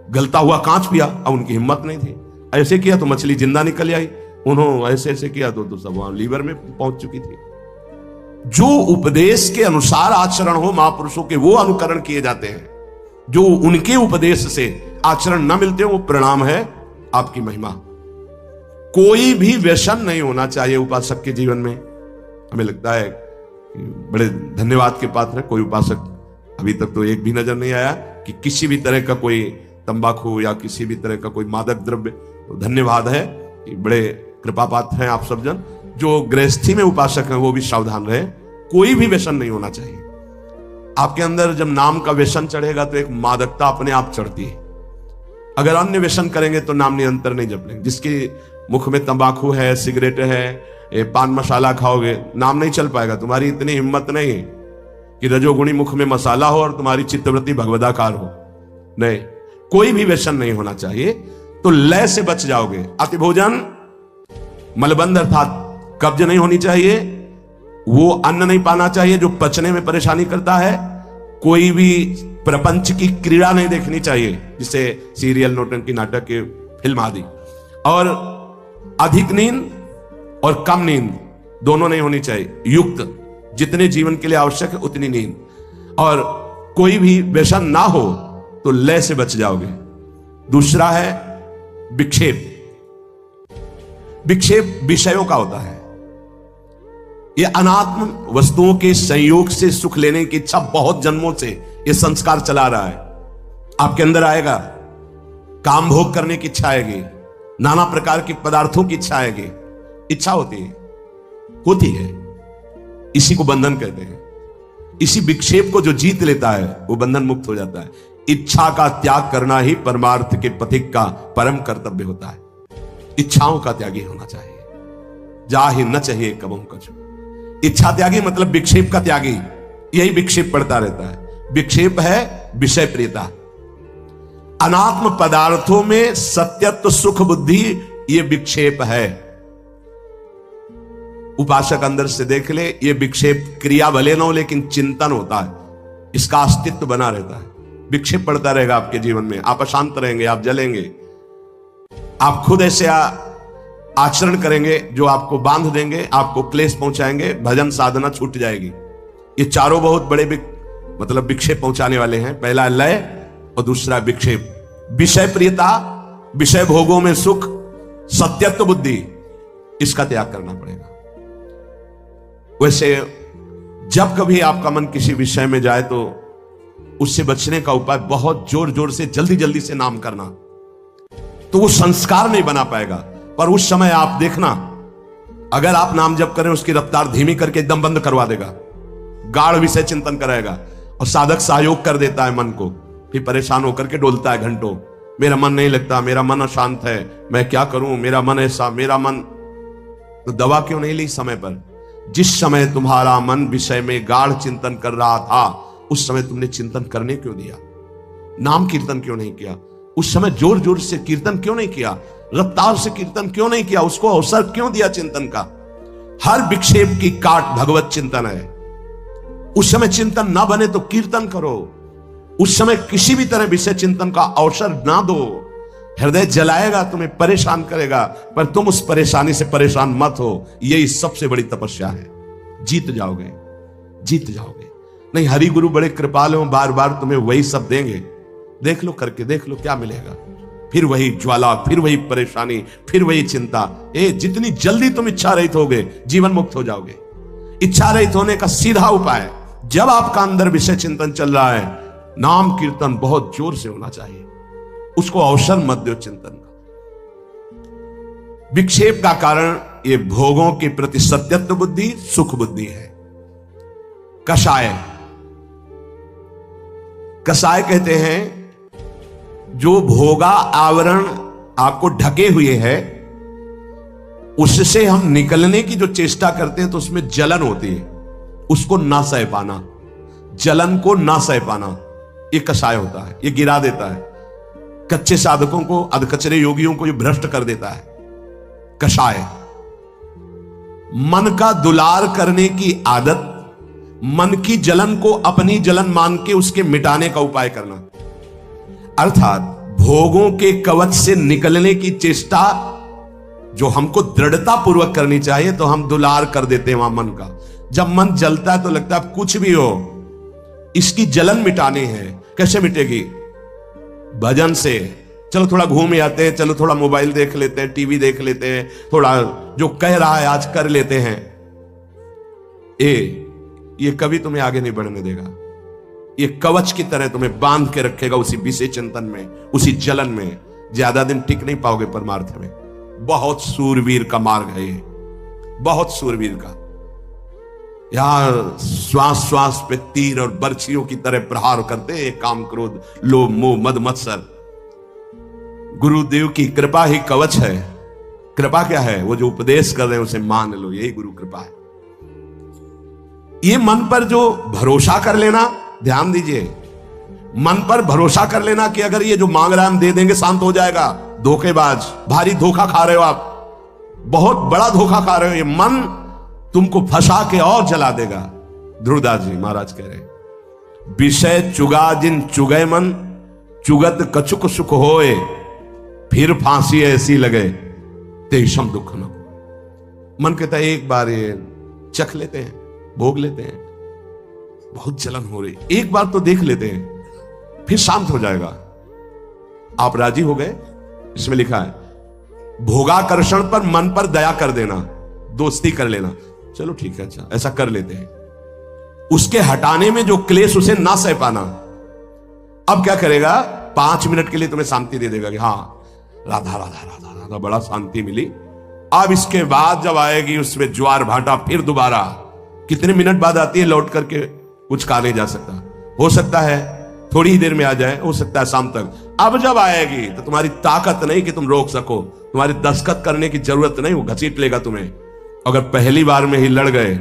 गलता हुआ कांच पिया, अब उनकी हिम्मत नहीं थी। ऐसे किया तो मछली जिंदा निकल आई, उन्होंने ऐसे ऐसे किया तो सब वहां लीवर में पहुंच चुकी थी। जो उपदेश के अनुसार आचरण हो महापुरुषों के, वो अनुकरण किए जाते हैं। जो उनके उपदेश से आचरण न मिलते हो, वो प्रणाम है आपकी महिमा। कोई भी व्यसन नहीं होना चाहिए उपासक के जीवन में। हमें लगता है कि बड़े धन्यवाद के पात्र है, कोई उपासक अभी तक तो एक भी नजर नहीं आया कि किसी भी तरह का कोई तंबाकू या किसी भी तरह का कोई मादक द्रव्य। तो धन्यवाद है कि बड़े कृपा पात्र हैं आप सब जन। जो गृहस्थी में उपासक हैं वो भी सावधान रहे, कोई भी व्यसन नहीं होना चाहिए। आपके अंदर जब नाम का व्यसन चढ़ेगा तो एक मादकता अपने आप चढ़ती है। अगर अन्य व्यसन करेंगे तो नाम निरंतर नहीं जप लेंगे। जिसके मुख में तंबाकू है, सिगरेट है, पान मसाला खाओगे, नाम नहीं चल पाएगा। तुम्हारी इतनी हिम्मत नहीं है कि रजोगुणी मुख में मसाला हो और तुम्हारी चित्तवृत्ति भगवदाकार हो। नहीं, कोई भी व्यसन नहीं होना चाहिए, तो लय से बच जाओगे। अति भोजन, मलबंध अर्थात कब्ज नहीं होनी चाहिए। वो अन्न नहीं पाना चाहिए जो पचने में परेशानी करता है। कोई भी प्रपंच की क्रीड़ा नहीं देखनी चाहिए, जिसे सीरियल, नौटंकी, नाटक के फिल्म आदि। और अधिक नींद और कम नींद दोनों नहीं होनी चाहिए, युक्त जितने जीवन के लिए आवश्यक है उतनी नींद। और कोई भी व्यसन ना हो तो लय से बच जाओगे। दूसरा है विक्षेप। विक्षेप विषयों का होता है। यह अनात्म वस्तुओं के संयोग से सुख लेने की इच्छा बहुत जन्मों से यह संस्कार चला रहा है। आपके अंदर आएगा, काम भोग करने की इच्छा आएगी, नाना प्रकार के पदार्थों की इच्छा आएगी। इच्छा होती है, इसी को बंधन कहते हैं। इसी विक्षेप को जो जीत लेता है वो बंधन मुक्त हो जाता है। इच्छा का त्याग करना ही परमार्थ के पथिक का परम कर्तव्य होता है। इच्छाओं का त्यागी होना चाहिए। जा ही न चाहिए कबहू कछु। इच्छा त्यागी मतलब विक्षेप का त्यागी। यही विक्षेप पड़ता रहता है। विक्षेप है विषय प्रियता। अनात्म पदार्थों में सत्यत्व सुख बुद्धि, ये विक्षेप है। उपासक अंदर से देख ले, ये विक्षेप क्रिया भले न हो लेकिन चिंतन होता है, इसका अस्तित्व बना रहता है। विक्षेप पड़ता रहेगा आपके जीवन में, आप अशांत रहेंगे, आप जलेंगे, आप खुद ऐसे आचरण करेंगे जो आपको बांध देंगे, आपको क्लेश पहुंचाएंगे, भजन साधना छूट जाएगी। ये चारों बहुत बड़े मतलब विक्षेप पहुंचाने वाले हैं। पहला लय और दूसरा विक्षेप। विषय प्रियता, विषय भोगों में सुख, सत्यत्व बुद्धि, इसका त्याग करना पड़ेगा। वैसे जब कभी आपका मन किसी विषय में जाए तो उससे बचने का उपाय बहुत जोर जोर से जल्दी जल्दी से नाम करना, तो वो संस्कार नहीं बना पाएगा। पर उस समय आप देखना, अगर आप नाम जप करें उसकी रफ्तार धीमी करके एकदम बंद करवा देगा, गाढ़ विषय चिंतन कराएगा। और साधक सहयोग कर देता है मन को, फिर परेशान होकर के डोलता है घंटों, मेरा मन नहीं लगता, मेरा मन अशांत है, मैं क्या करूं, मेरा मन ऐसा, मेरा मन। तो दवा क्यों नहीं ली समय पर? जिस समय तुम्हारा मन विषय में गाढ़ चिंतन कर रहा था, उस समय तुमने चिंतन करने क्यों दिया? नाम कीर्तन क्यों नहीं किया? उस समय जोर जोर से कीर्तन क्यों नहीं किया? रफ्तार से कीर्तन क्यों नहीं किया? उसको अवसर क्यों दिया चिंतन का? हर विक्षेप की काट भगवत चिंतन है। उस समय चिंतन ना बने तो कीर्तन करो। उस समय किसी भी तरह विषय चिंतन का अवसर ना दो। हृदय जलाएगा, तुम्हें परेशान करेगा, पर तुम उस परेशानी से परेशान मत हो। यही सबसे बड़ी तपस्या है। जीत जाओगे, जीत जाओगे। नहीं, हरि गुरु बड़े कृपाल हो, बार बार तुम्हें वही सब देंगे। देख लो, करके देख लो क्या मिलेगा। फिर वही ज्वाला, फिर वही परेशानी, फिर वही चिंता। जितनी जल्दी तुम इच्छा रहित होगे, जीवन मुक्त हो जाओगे। इच्छा रहित होने का सीधा उपाय, जब आपका अंदर विषय चिंतन चल रहा है, नाम कीर्तन बहुत जोर से होना चाहिए। उसको अवसर मत दो चिंतन का। विक्षेप का कारण ये भोगों के प्रति सत्यत्व बुद्धि, सुख बुद्धि है। कषाय, कषाय कहते हैं जो भोगा आवरण आपको ढके हुए है, उससे हम निकलने की जो चेष्टा करते हैं तो उसमें जलन होती है। उसको ना सह पाना, जलन को ना सह पाना, ये कषाय होता है। ये गिरा देता है कच्चे साधकों को, अधकचरे योगियों को ये भ्रष्ट कर देता है। कषाय, मन का दुलार करने की आदत, मन की जलन को अपनी जलन मान के उसके मिटाने का उपाय करना, अर्थात भोगों के कवच से निकलने की चेष्टा जो हमको दृढ़ता पूर्वक करनी चाहिए, तो हम दुलार कर देते हैं वहां मन का। जब मन जलता है तो लगता है कुछ भी हो, इसकी जलन मिटानी है। कैसे मिटेगी? भजन से, चलो थोड़ा घूम आते हैं, चलो थोड़ा मोबाइल देख लेते हैं, टीवी देख लेते हैं, थोड़ा जो कह रहा है आज कर लेते हैं। ये कभी तुम्हें आगे नहीं बढ़ने देगा। ये कवच की तरह तुम्हें बांध के रखेगा उसी विषय चिंतन में, उसी जलन में। ज्यादा दिन टिक नहीं पाओगे परमार्थ में। बहुत सूरवीर का मार्ग है ये, बहुत सूरवीर का। यहां श्वास श्वास पे तीर और बर्छियों की तरह प्रहार करते हैं काम, क्रोध, लोभ, मोह, मद, मत्सर। गुरुदेव की कृपा ही कवच है। कृपा क्या है? वो जो उपदेश कर रहे हैं उसे मान लो, यही गुरु कृपा है। ये मन पर जो भरोसा कर लेना, ध्यान दीजिए, मन पर भरोसा कर लेना कि अगर ये जो मांग रहा है हम दे देंगे, शांत हो जाएगा। धोखेबाज, भारी धोखा खा रहे हो आप, बहुत बड़ा धोखा खा रहे हो। ये मन तुमको फंसा के और जला देगा। ध्रुवदास जी महाराज कह रहे, विषय चुगा जिन चुगे मन, चुगत कछुक सुख होए, फिर फांसी ऐसी लगे तेषम दुख न। मन कहता है एक बार ये चख लेते हैं, भोग लेते हैं, बहुत जलन हो रही, एक बार तो देख लेते हैं, फिर शांत हो जाएगा। आप राजी हो गए? इसमें लिखा है भोगाकर्षण पर मन पर दया कर देना, दोस्ती कर लेना। चलो ठीक है, अच्छा ऐसा कर लेते हैं। उसके हटाने में जो क्लेश उसे ना सह पाना, अब क्या करेगा? 5 मिनट के लिए तुम्हें शांति दे देगा कि हाँ राधा राधा राधा राधा, बड़ा शांति मिली। अब इसके बाद जब आएगी उसमें ज्वार भाटा, फिर दोबारा कितने मिनट बाद आती है, लौट करके कुछ कहा नहीं जा सकता। हो सकता है थोड़ी ही देर में आ जाए, हो सकता है शाम तक। अब जब आएगी तो तुम्हारी ताकत नहीं कि तुम रोक सको, तुम्हारी दस्तखत करने की जरूरत नहीं, वो घसीट लेगा तुम्हें। अगर पहली बार में ही लड़ गए,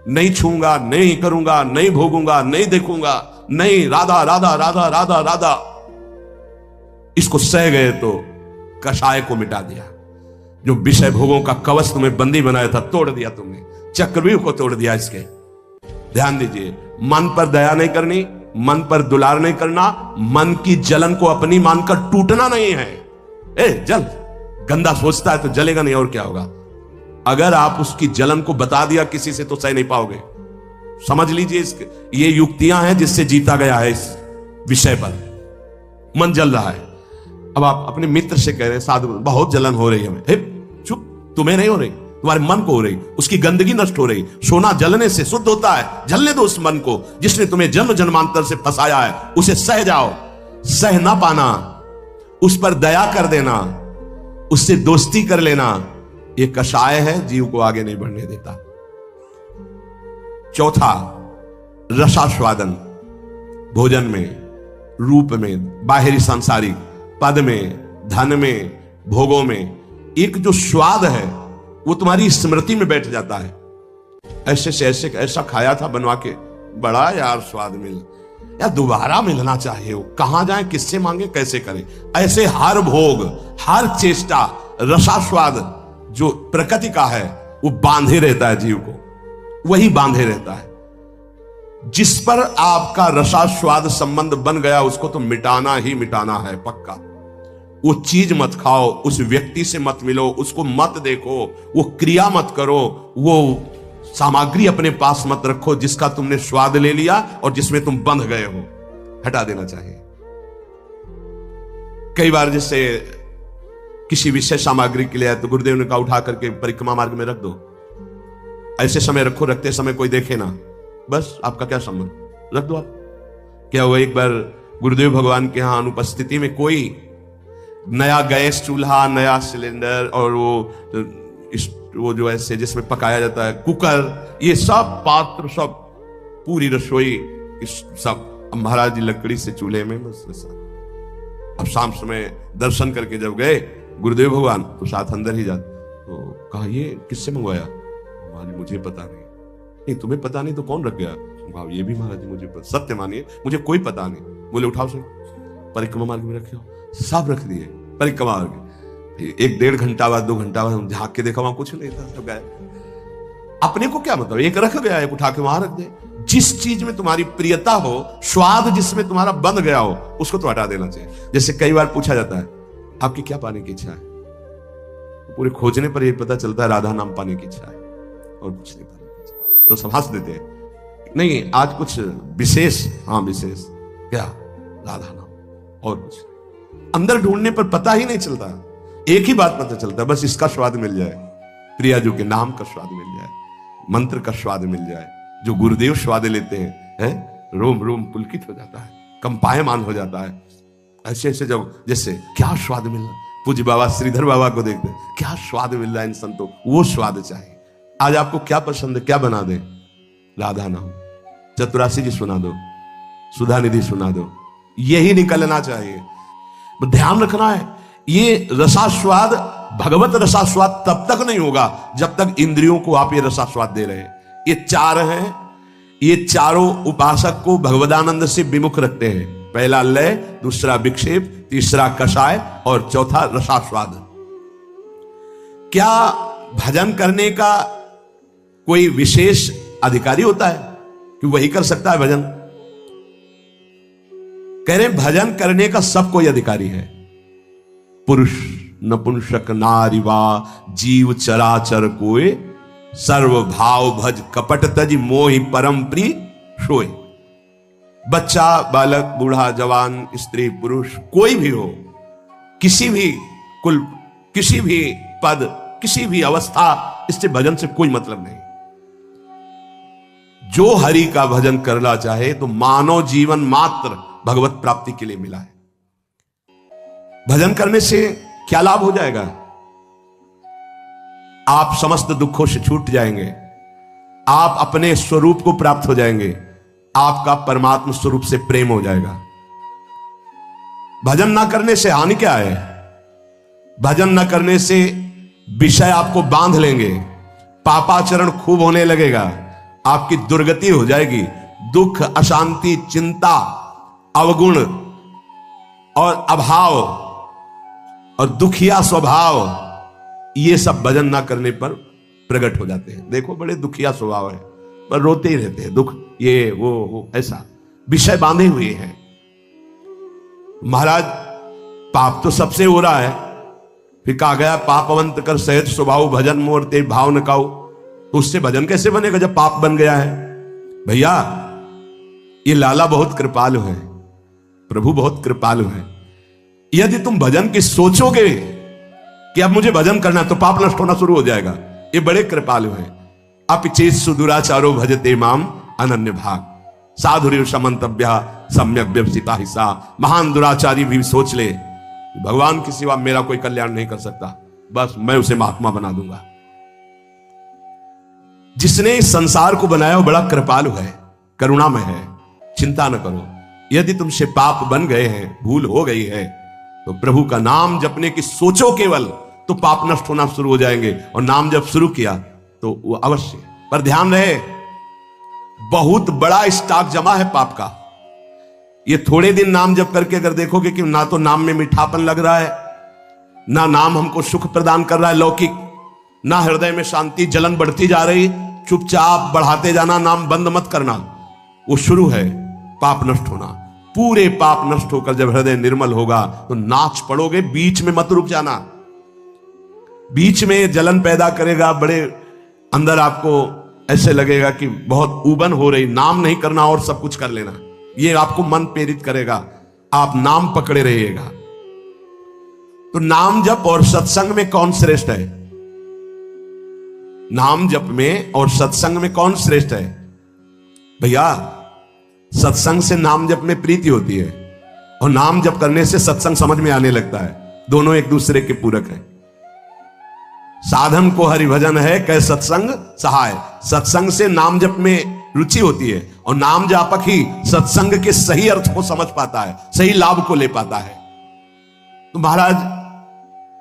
नहीं छूंगा, नहीं करूंगा, नहीं भोगूंगा, नहीं देखूंगा, नहीं राधा राधा राधा राधा राधा, इसको सह गए तो कषाय को मिटा दिया। जो विषय भोगों का कवच तुम्हें बंदी बनाया था, तोड़ दिया तुमने, चक्रव्यूह को तोड़ दिया इसके। ध्यान दीजिए, मन पर दया नहीं करनी, मन पर दुलार नहीं करना, मन की जलन को अपनी मानकर टूटना नहीं है। जल गंदा सोचता है तो जलेगा नहीं, और क्या होगा? अगर आप उसकी जलन को बता दिया किसी से तो सह नहीं पाओगे। समझ लीजिए, ये युक्तियां हैं जिससे जीता गया है इस विषय पर। मन जल रहा है, अब आप अपने मित्र से कह रहे हैं साधु बहुत जलन हो रही है हमें, चुप, तुम्हें नहीं हो रही, तुम्हारे मन को हो रही, उसकी गंदगी नष्ट हो रही। सोना जलने से शुद्ध होता है, जलने दो उस मन को जिसने तुम्हें जन्म जन्मांतर से फंसाया है, उसे सह जाओ। सह ना पाना, उस पर दया कर देना, उससे दोस्ती कर लेना, यह कषाय है, जीव को आगे नहीं बढ़ने देता। चौथा, रसास्वादन। भोजन में, रूप में, बाहरी सांसारिक पद में, धन में, भोगों में एक जो स्वाद है वो तुम्हारी स्मृति में बैठ जाता है। ऐसे से ऐसे ऐसा खाया था बनवा के, बड़ा यार स्वाद मिल, या दोबारा मिलना चाहिए। वो कहां जाए, किससे मांगे, कैसे करें। ऐसे हर भोग, हर चेष्टा, रसास्वाद जो प्रकृति का है वो बांधे रहता है जीव को, वही बांधे रहता है। जिस पर आपका रसास्वाद संबंध बन गया उसको तो मिटाना ही मिटाना है पक्का। वो चीज मत खाओ, उस व्यक्ति से मत मिलो, उसको मत देखो, वो क्रिया मत करो, वो सामग्री अपने पास मत रखो जिसका तुमने स्वाद ले लिया और जिसमें तुम बंध गए हो, हटा देना चाहिए। कई बार जैसे किसी विशेष सामग्री के लिए आए तो गुरुदेव ने कहा उठा करके परिक्रमा मार्ग में रख दो। ऐसे समय रखो, रखते समय कोई देखे ना, बस आपका क्या संबंध, रख दो आप। क्या हुआ, एक बार गुरुदेव भगवान के यहां अनुपस्थिति में कोई नया गैस चूल्हा, नया सिलेंडर और वो जो ऐसे जिसमें पकाया जाता है कुकर, ये सब पात्र, सब पूरी रसोई सब, अब महाराज जी लकड़ी से चूल्हे में बस। अब शाम समय दर्शन करके जब गए गुरुदेव भगवान तो साथ अंदर ही जाते, तो कहा ये किससे मंगवाया? महाराज मुझे पता नहीं। तुम्हें पता नहीं तो कौन रख गया? ये भी महाराज जी मुझे सत्य मानिए, मुझे कोई पता नहीं। बोले उठाओ से, परिक्रमा मार्ग में रखे हो, सब रख दिए परिक्रमा मार्ग। 1-1.5 घंटा बाद, 2 घंटा बाद झांक के देखा, वहां कुछ नहीं था, सब गायब। अपने को क्या मतलब, एक रख गया, एक उठा के वहां रख दे। जिस चीज में तुम्हारी प्रियता हो, स्वाद जिसमें तुम्हारा बंध गया हो, उसको तो हटा देना चाहिए। जैसे कई बार पूछा जाता है आपकी क्या पाने की इच्छा है, तो पूरे खोजने पर यह पता चलता है राधा नाम पाने की इच्छा है और कुछ नहीं पाने की इच्छा। तो सब हंस देते हैं, नहीं आज कुछ विशेष, हाँ विशेष क्या, राधा नाम और कुछ। अंदर ढूंढने पर पता ही नहीं चलता। एक ही बात पता चलता है, बस इसका स्वाद मिल जाए, प्रियाजू के नाम का स्वाद मिल जाए, मंत्र का स्वाद मिल जाए। जो गुरुदेव स्वाद लेते हैं, रोम रोम पुलकित हो जाता है, कंपायमान हो जाता है। ऐसे ऐसे जब जैसे क्या स्वाद मिल रहा, पूज्य बाबा श्रीधर बाबा को देखते क्या स्वाद मिल रहा है इन संतों, वो स्वाद चाहिए। आज आपको क्या पसंद है, क्या बना दे? राधा नाम, चतुरासी जी सुना दो, सुधा निधि सुना दो, यही निकलना चाहिए। ध्यान रखना है, ये रसास्वाद, भगवत रसास्वाद तब तक नहीं होगा जब तक इंद्रियों को आप ये रसास्वाद दे रहे हैं। ये चार हैं, ये चारों उपासक को भगवदानंद से विमुख रखते हैं। पहला लय, दूसरा विक्षेप, तीसरा कषाय और चौथा रसास्वाद। क्या भजन करने का कोई विशेष अधिकारी होता है कि वही कर सकता है भजन? कह रहे भजन करने का सब कोई अधिकारी है। पुरुष नपुंसक नारी वा जीव चराचर कोय, सर्व भाव भज कपट तज मोहि परम प्रिय सोय। बच्चा, बालक, बूढ़ा, जवान, स्त्री, पुरुष, कोई भी हो, किसी भी कुल, किसी भी पद, किसी भी अवस्था, इससे भजन से कोई मतलब नहीं। जो हरि का भजन करना चाहे तो मानव जीवन मात्र भगवत प्राप्ति के लिए मिला है। भजन करने से क्या लाभ हो जाएगा? आप समस्त दुखों से छूट जाएंगे, आप अपने स्वरूप को प्राप्त हो जाएंगे, आपका परमात्मा स्वरूप से प्रेम हो जाएगा। भजन ना करने से हानि क्या है? भजन ना करने से विषय आपको बांध लेंगे, पापाचरण खूब होने लगेगा, आपकी दुर्गति हो जाएगी, दुख, अशांति, चिंता, अवगुण और अभाव और दुखिया स्वभाव, ये सब भजन ना करने पर प्रकट हो जाते हैं। देखो बड़े दुखिया स्वभाव है, पर रोते ही रहते हैं, दुख ये वो ऐसा विषय बांधे हुए हैं। महाराज पाप तो सबसे हो रहा है, फिर कहा गया पापवंत कर सहज स्वभाव, भजन मोर ते भाव न काऊ। तो उससे भजन कैसे बनेगा जब पाप बन गया है? भैया ये लाला बहुत कृपालु है, प्रभु बहुत कृपालु है। यदि तुम भजन की सोचोगे कि अब मुझे भजन करना है, तो पाप नष्ट होना शुरू हो जाएगा। ये बड़े कृपालु हैं। अपिचेत सुदुराचारो भजते माम अनन्य भाग, साधुर्य समंतव्य सम्यक व्यवसिता हिस्सा। महान दुराचारी भी सोच ले भगवान के सिवा मेरा कोई कल्याण नहीं कर सकता, बस मैं उसे महात्मा बना दूंगा। जिसने इस संसार को बनाया वो बड़ा कृपालु है, करुणामय है। चिंता न करो, यदि तुमसे पाप बन गए हैं, भूल हो गई है, तो प्रभु का नाम जपने की सोचो केवल, तो पाप नष्ट होना शुरू हो जाएंगे। और नाम जब शुरू किया तो वो अवश्य, पर ध्यान रहे बहुत बड़ा स्टॉक जमा है पाप का। ये थोड़े दिन नाम जप करके अगर देखोगे कि ना तो नाम में मीठापन लग रहा है, ना नाम हमको सुख प्रदान कर रहा है लौकिक, ना हृदय में शांति, जलन बढ़ती जा रही, चुपचाप बढ़ाते जाना, नाम बंद मत करना। वो शुरू है पाप नष्ट होना। पूरे पाप नष्ट होकर जब हृदय निर्मल होगा तो नाच पड़ोगे, बीच में मत रुक जाना। बीच में जलन पैदा करेगा, बड़े अंदर आपको ऐसे लगेगा कि बहुत ऊबन हो रही, नाम नहीं करना और सब कुछ कर लेना, ये आपको मन प्रेरित करेगा। आप नाम पकड़े रहिएगा। तो नाम जप और सत्संग में कौन श्रेष्ठ है? नाम जप में और सत्संग में कौन श्रेष्ठ है? भैया सत्संग से नाम जप में प्रीति होती है, और नाम जप करने से सत्संग समझ में आने लगता है। दोनों एक दूसरे के पूरक हैं। साधन को हरिभजन है, कै सत्संग सहाय। सत्संग से नाम जप में रुचि होती है, और नाम जापक ही सत्संग के सही अर्थ को समझ पाता है, सही लाभ को ले पाता है। तो महाराज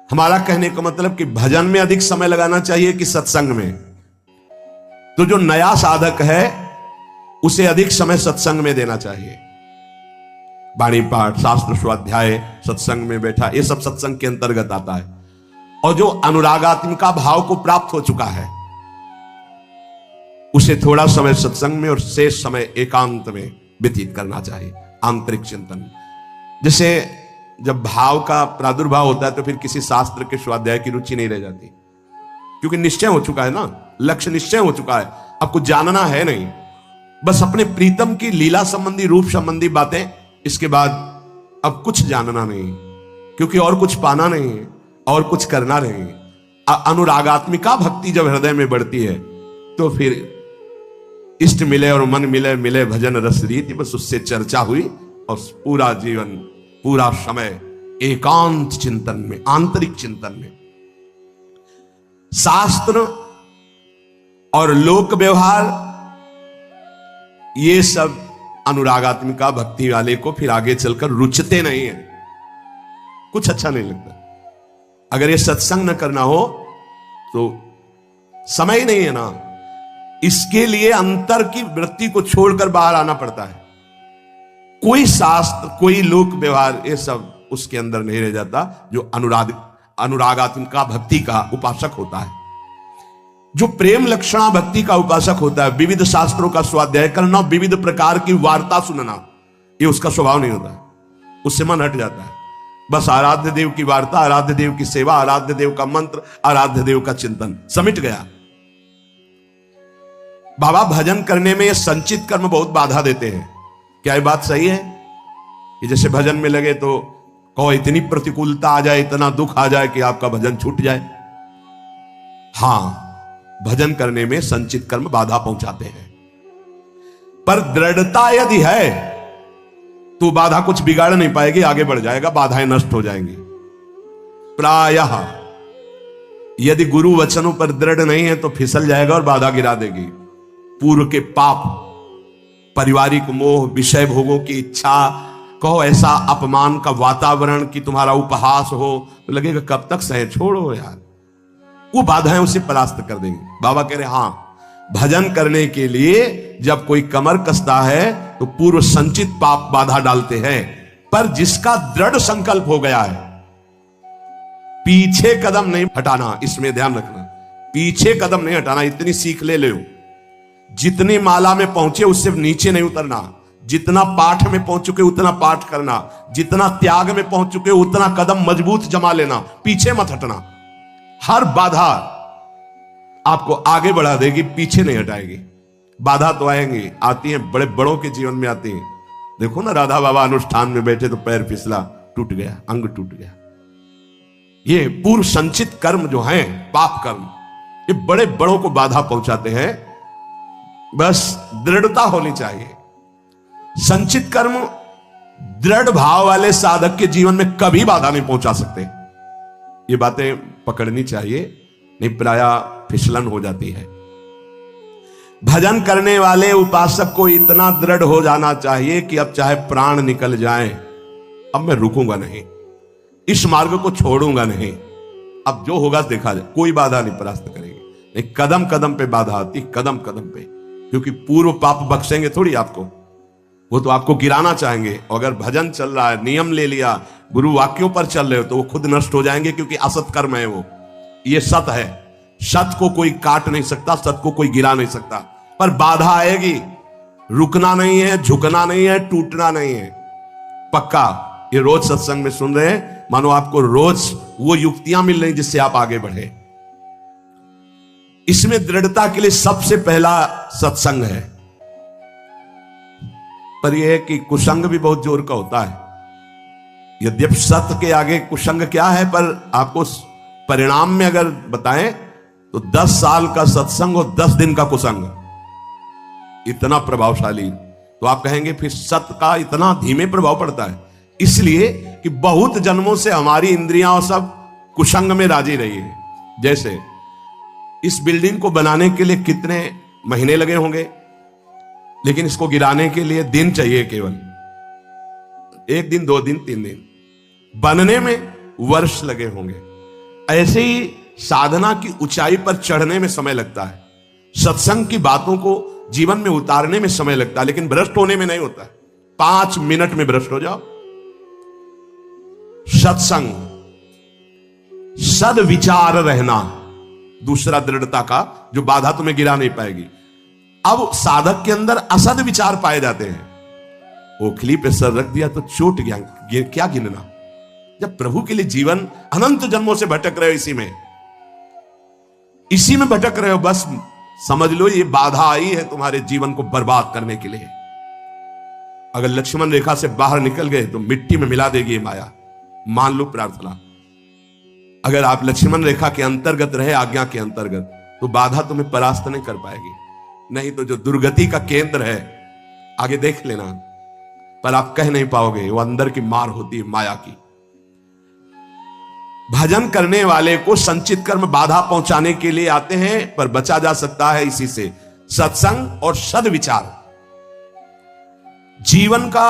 हमारा कहने का मतलब कि भजन में अधिक समय लगाना चाहिए कि सत्संग में? तो जो नया साधक है उसे अधिक समय सत्संग में देना चाहिए। वाणी पाठ, शास्त्र स्वाध्याय, सत्संग में बैठा, ये सब सत्संग के अंतर्गत आता है। और जो अनुरागात्मिका भाव को प्राप्त हो चुका है उसे थोड़ा समय सत्संग में और शेष समय एकांत में व्यतीत करना चाहिए, आंतरिक चिंतन। जैसे जब भाव का प्रादुर्भाव होता है तो फिर किसी शास्त्र के स्वाध्याय की रुचि नहीं रह जाती, क्योंकि निश्चय हो चुका है ना, लक्ष्य निश्चय हो चुका है, अब कुछ जानना है नहीं, बस अपने प्रीतम की लीला संबंधी, रूप संबंधी बातें, इसके बाद अब कुछ जानना नहीं। क्योंकि और कुछ पाना नहीं है, और कुछ करना नहीं है। अनुरागात्मिका भक्ति जब हृदय में बढ़ती है तो फिर इष्ट मिले और मन मिले, मिले भजन रस रीति, बस उससे चर्चा हुई और पूरा जीवन, पूरा समय एकांत चिंतन में, आंतरिक चिंतन में। शास्त्र और लोक व्यवहार ये सब अनुरागात्मिका भक्ति वाले को फिर आगे चलकर रुचते नहीं है, कुछ अच्छा नहीं लगता। अगर ये सत्संग न करना हो तो समय ही नहीं है ना, इसके लिए अंतर की वृत्ति को छोड़कर बाहर आना पड़ता है। कोई शास्त्र, कोई लोक व्यवहार, ये सब उसके अंदर नहीं रह जाता जो अनुरागात्मिका भक्ति का उपासक होता है। जो प्रेम लक्षणा भक्ति का उपासक होता है, विविध शास्त्रों का स्वाध्याय करना, विविध प्रकार की वार्ता सुनना, ये उसका स्वभाव नहीं होता है, उससे मन हट जाता है। बस आराध्य देव की वार्ता, आराध्य देव की सेवा, आराध्य देव का मंत्र, आराध्य देव का चिंतन, समिट गया। बाबा भजन करने में ये संचित कर्म बहुत बाधा देते हैं। क्या ये बात सही है कि जैसे भजन में लगे तो कहो इतनी प्रतिकूलता आ जाए, इतना दुख आ जाए कि आपका भजन छूट जाए? हां, भजन करने में संचित कर्म बाधा पहुंचाते हैं, पर दृढ़ता यदि है तो बाधा कुछ बिगाड़ नहीं पाएगी, आगे बढ़ जाएगा, बाधाएं नष्ट हो जाएंगी। प्रायः यदि गुरु वचनों पर दृढ़ नहीं है तो फिसल जाएगा और बाधा गिरा देगी। पूर्व के पाप, पारिवारिक मोह, विषय भोगों की इच्छा, कहो ऐसा अपमान का वातावरण कि तुम्हारा उपहास हो तो लगेगा कब तक सहे, छोड़ो यार, वो बाधाएं उसे परास्त कर देंगे। बाबा कह रहे हां, भजन करने के लिए जब कोई कमर कसता है तो पूर्व संचित पाप बाधा डालते हैं, पर जिसका दृढ़ संकल्प हो गया है, पीछे कदम नहीं हटाना, इसमें ध्यान रखना, पीछे कदम नहीं हटाना। इतनी सीख ले लो, जितनी माला में पहुंचे उससे नीचे नहीं उतरना, जितना पाठ में पहुंच चुके उतना पाठ करना, जितना त्याग में पहुंच चुके उतना कदम मजबूत जमा लेना, पीछे मत हटना। हर बाधा आपको आगे बढ़ा देगी, पीछे नहीं हटाएगी। बाधा तो आएंगी, आती हैं, बड़े बड़ों के जीवन में आती हैं। देखो ना, राधा बाबा अनुष्ठान में बैठे तो पैर फिसला, टूट गया, अंग टूट गया। ये पूर्व संचित कर्म जो हैं, पाप कर्म, ये बड़े बड़ों को बाधा पहुंचाते हैं। बस दृढ़ता होनी चाहिए। संचित कर्म दृढ़ भाव वाले साधक के जीवन में कभी बाधा नहीं पहुंचा सकते। ये बातें पकड़नी चाहिए, नहीं प्रायः फिसलन हो जाती है। भजन करने वाले उपासक को इतना दृढ़ हो जाना चाहिए कि अब चाहे प्राण निकल जाए, अब मैं रुकूंगा नहीं, इस मार्ग को छोड़ूंगा नहीं, अब जो होगा देखा जाए, कोई बाधा नहीं परास्त करेगी। नहीं, कदम कदम पे बाधा आती, कदम कदम पे, क्योंकि पूर्व पाप बख्शेंगे थोड़ी आपको, वो तो आपको गिराना चाहेंगे। और अगर भजन चल रहा है, नियम ले लिया, गुरु वाक्यों पर चल रहे हो, तो वो खुद नष्ट हो जाएंगे, क्योंकि असत कर्म है वो। ये सत है, सत को कोई काट नहीं सकता, सत को कोई गिरा नहीं सकता, पर बाधा आएगी। रुकना नहीं है, झुकना नहीं है, टूटना नहीं है, पक्का। ये रोज सत्संग में सुन रहे हैं, मानो आपको रोज वो युक्तियां मिल रही जिससे आप आगे बढ़े। इसमें दृढ़ता के लिए सबसे पहला सत्संग है, पर यह है कि कुसंग भी बहुत जोर का होता है। यद्यपि सत्य के आगे कुसंग क्या है, पर आपको परिणाम में अगर बताएं तो 10 साल का सत्संग और 10 दिन का कुसंग, इतना प्रभावशाली। तो आप कहेंगे फिर सत्य का इतना धीमे प्रभाव पड़ता है, इसलिए कि बहुत जन्मों से हमारी इंद्रियां और सब कुसंग में राजी रही है। जैसे इस बिल्डिंग को बनाने के लिए कितने महीने लगे होंगे, लेकिन इसको गिराने के लिए दिन चाहिए, केवल 1 दिन, 2 दिन, 3 दिन, बनने में वर्ष लगे होंगे। ऐसे ही साधना की ऊंचाई पर चढ़ने में समय लगता है, सत्संग की बातों को जीवन में उतारने में समय लगता है, लेकिन भ्रष्ट होने में नहीं होता है। 5 मिनट में भ्रष्ट हो जाओ। सत्संग, सद्विचार रहना, दूसरा दृढ़ता का जो बाधा तुम्हें गिरा नहीं पाएगी। अब साधक के अंदर असद विचार पाए जाते हैं। ओखली पे सर रख दिया तो चोट गया, क्या गिनना। जब प्रभु के लिए जीवन अनंत जन्मों से भटक रहे हो, इसी में भटक रहे हो, बस समझ लो ये बाधा आई है तुम्हारे जीवन को बर्बाद करने के लिए। अगर लक्ष्मण रेखा से बाहर निकल गए तो मिट्टी में मिला देगी ये माया। मान लो प्रार्थना। अगर आप लक्ष्मण रेखा के अंतर्गत रहे, आज्ञा के अंतर्गत, तो बाधा तुम्हें परास्त नहीं कर पाएगी। नहीं तो जो दुर्गति का केंद्र है, आगे देख लेना, पर आप कह नहीं पाओगे। वो अंदर की मार होती है माया की। भजन करने वाले को संचित कर्म बाधा पहुंचाने के लिए आते हैं, पर बचा जा सकता है इसी से, सत्संग और सद्विचार। जीवन का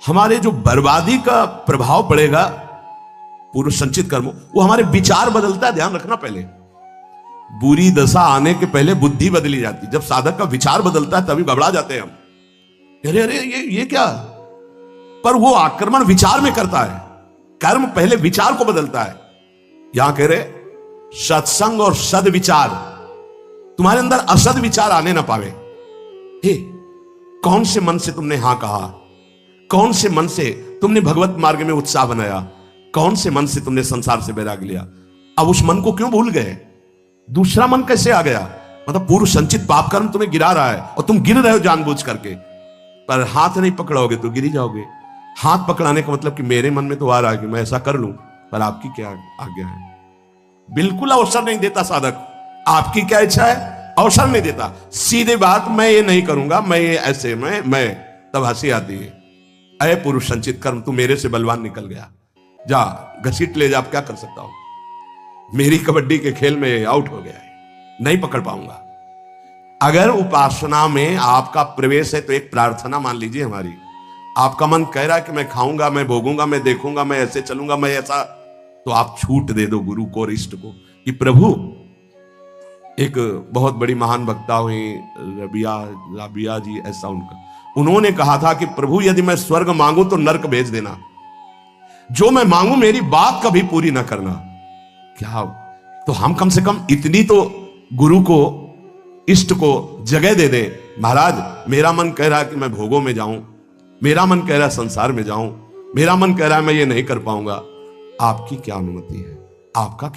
हमारे जो बर्बादी का प्रभाव पड़ेगा पूर्व संचित कर्म, वो हमारे विचार बदलता है। ध्यान रखना, पहले बुरी दशा आने के पहले बुद्धि बदली जाती। जब साधक का विचार बदलता है तभी घबरा जाते हैं हम, अरे अरे ये क्या। पर वो आक्रमण विचार में करता है। कर्म पहले विचार को बदलता है। यहां कह रहे सत्संग और सद्विचार, तुम्हारे अंदर असद विचार आने ना पावे। हे, कौन से मन से तुमने हां कहा, कौन से मन से तुमने भगवत मार्ग में उत्साह बनाया, कौन से मन से तुमने संसार से वैराग लिया। अब उस मन को क्यों भूल गए? दूसरा मन कैसे आ गया? मतलब पूर्व संचित पाप कर्म तुम्हें गिरा रहा है और तुम गिर रहे हो जानबूझ करके, पर हाथ नहीं पकड़ोगे तो गिरी जाओगे। हाथ पकड़ाने का मतलब कि मेरे मन में तो आ रहा है कि मैं ऐसा कर लूं, पर आपकी क्या आज्ञा है? बिल्कुल अवसर नहीं देता साधक। आपकी क्या इच्छा है, अवसर नहीं देता। सीधे बात, मैं ये नहीं करूंगा, मैं ये ऐसे, मैं तब हंसी आती है। अरे पुरुष संचित कर्म, तू मेरे से बलवान निकल गया, जा घसीट ले जा। आप क्या कर सकता हूं? मेरी कबड्डी के खेल में आउट हो गया है, नहीं पकड़ पाऊंगा। अगर उपासना में आपका प्रवेश है तो एक प्रार्थना मान लीजिए हमारी। आपका मन कह रहा है कि मैं खाऊंगा, मैं भोगूंगा, मैं देखूंगा, मैं ऐसे चलूंगा, मैं ऐसा, तो आप छूट दे दो गुरु को और इष्ट को कि प्रभु। एक बहुत बड़ी महान वक्ता हुई रबिया जी, ऐसा उन्होंने कहा था कि प्रभु यदि मैं स्वर्ग मांगू तो नरक भेज देना, जो मैं मांगू मेरी बात कभी पूरी ना करना। क्या, तो हम कम से कम इतनी तो गुरु को, इष्ट को जगह दे दे। महाराज, मेरा मन कह रहा है कि मैं भोगों में जाऊं, मेरा मन कह रहा है संसार में जाऊं, मेरा मन कह रहा है मैं ये नहीं कर पाऊंगा, आपकी क्या अनुमति है, आपका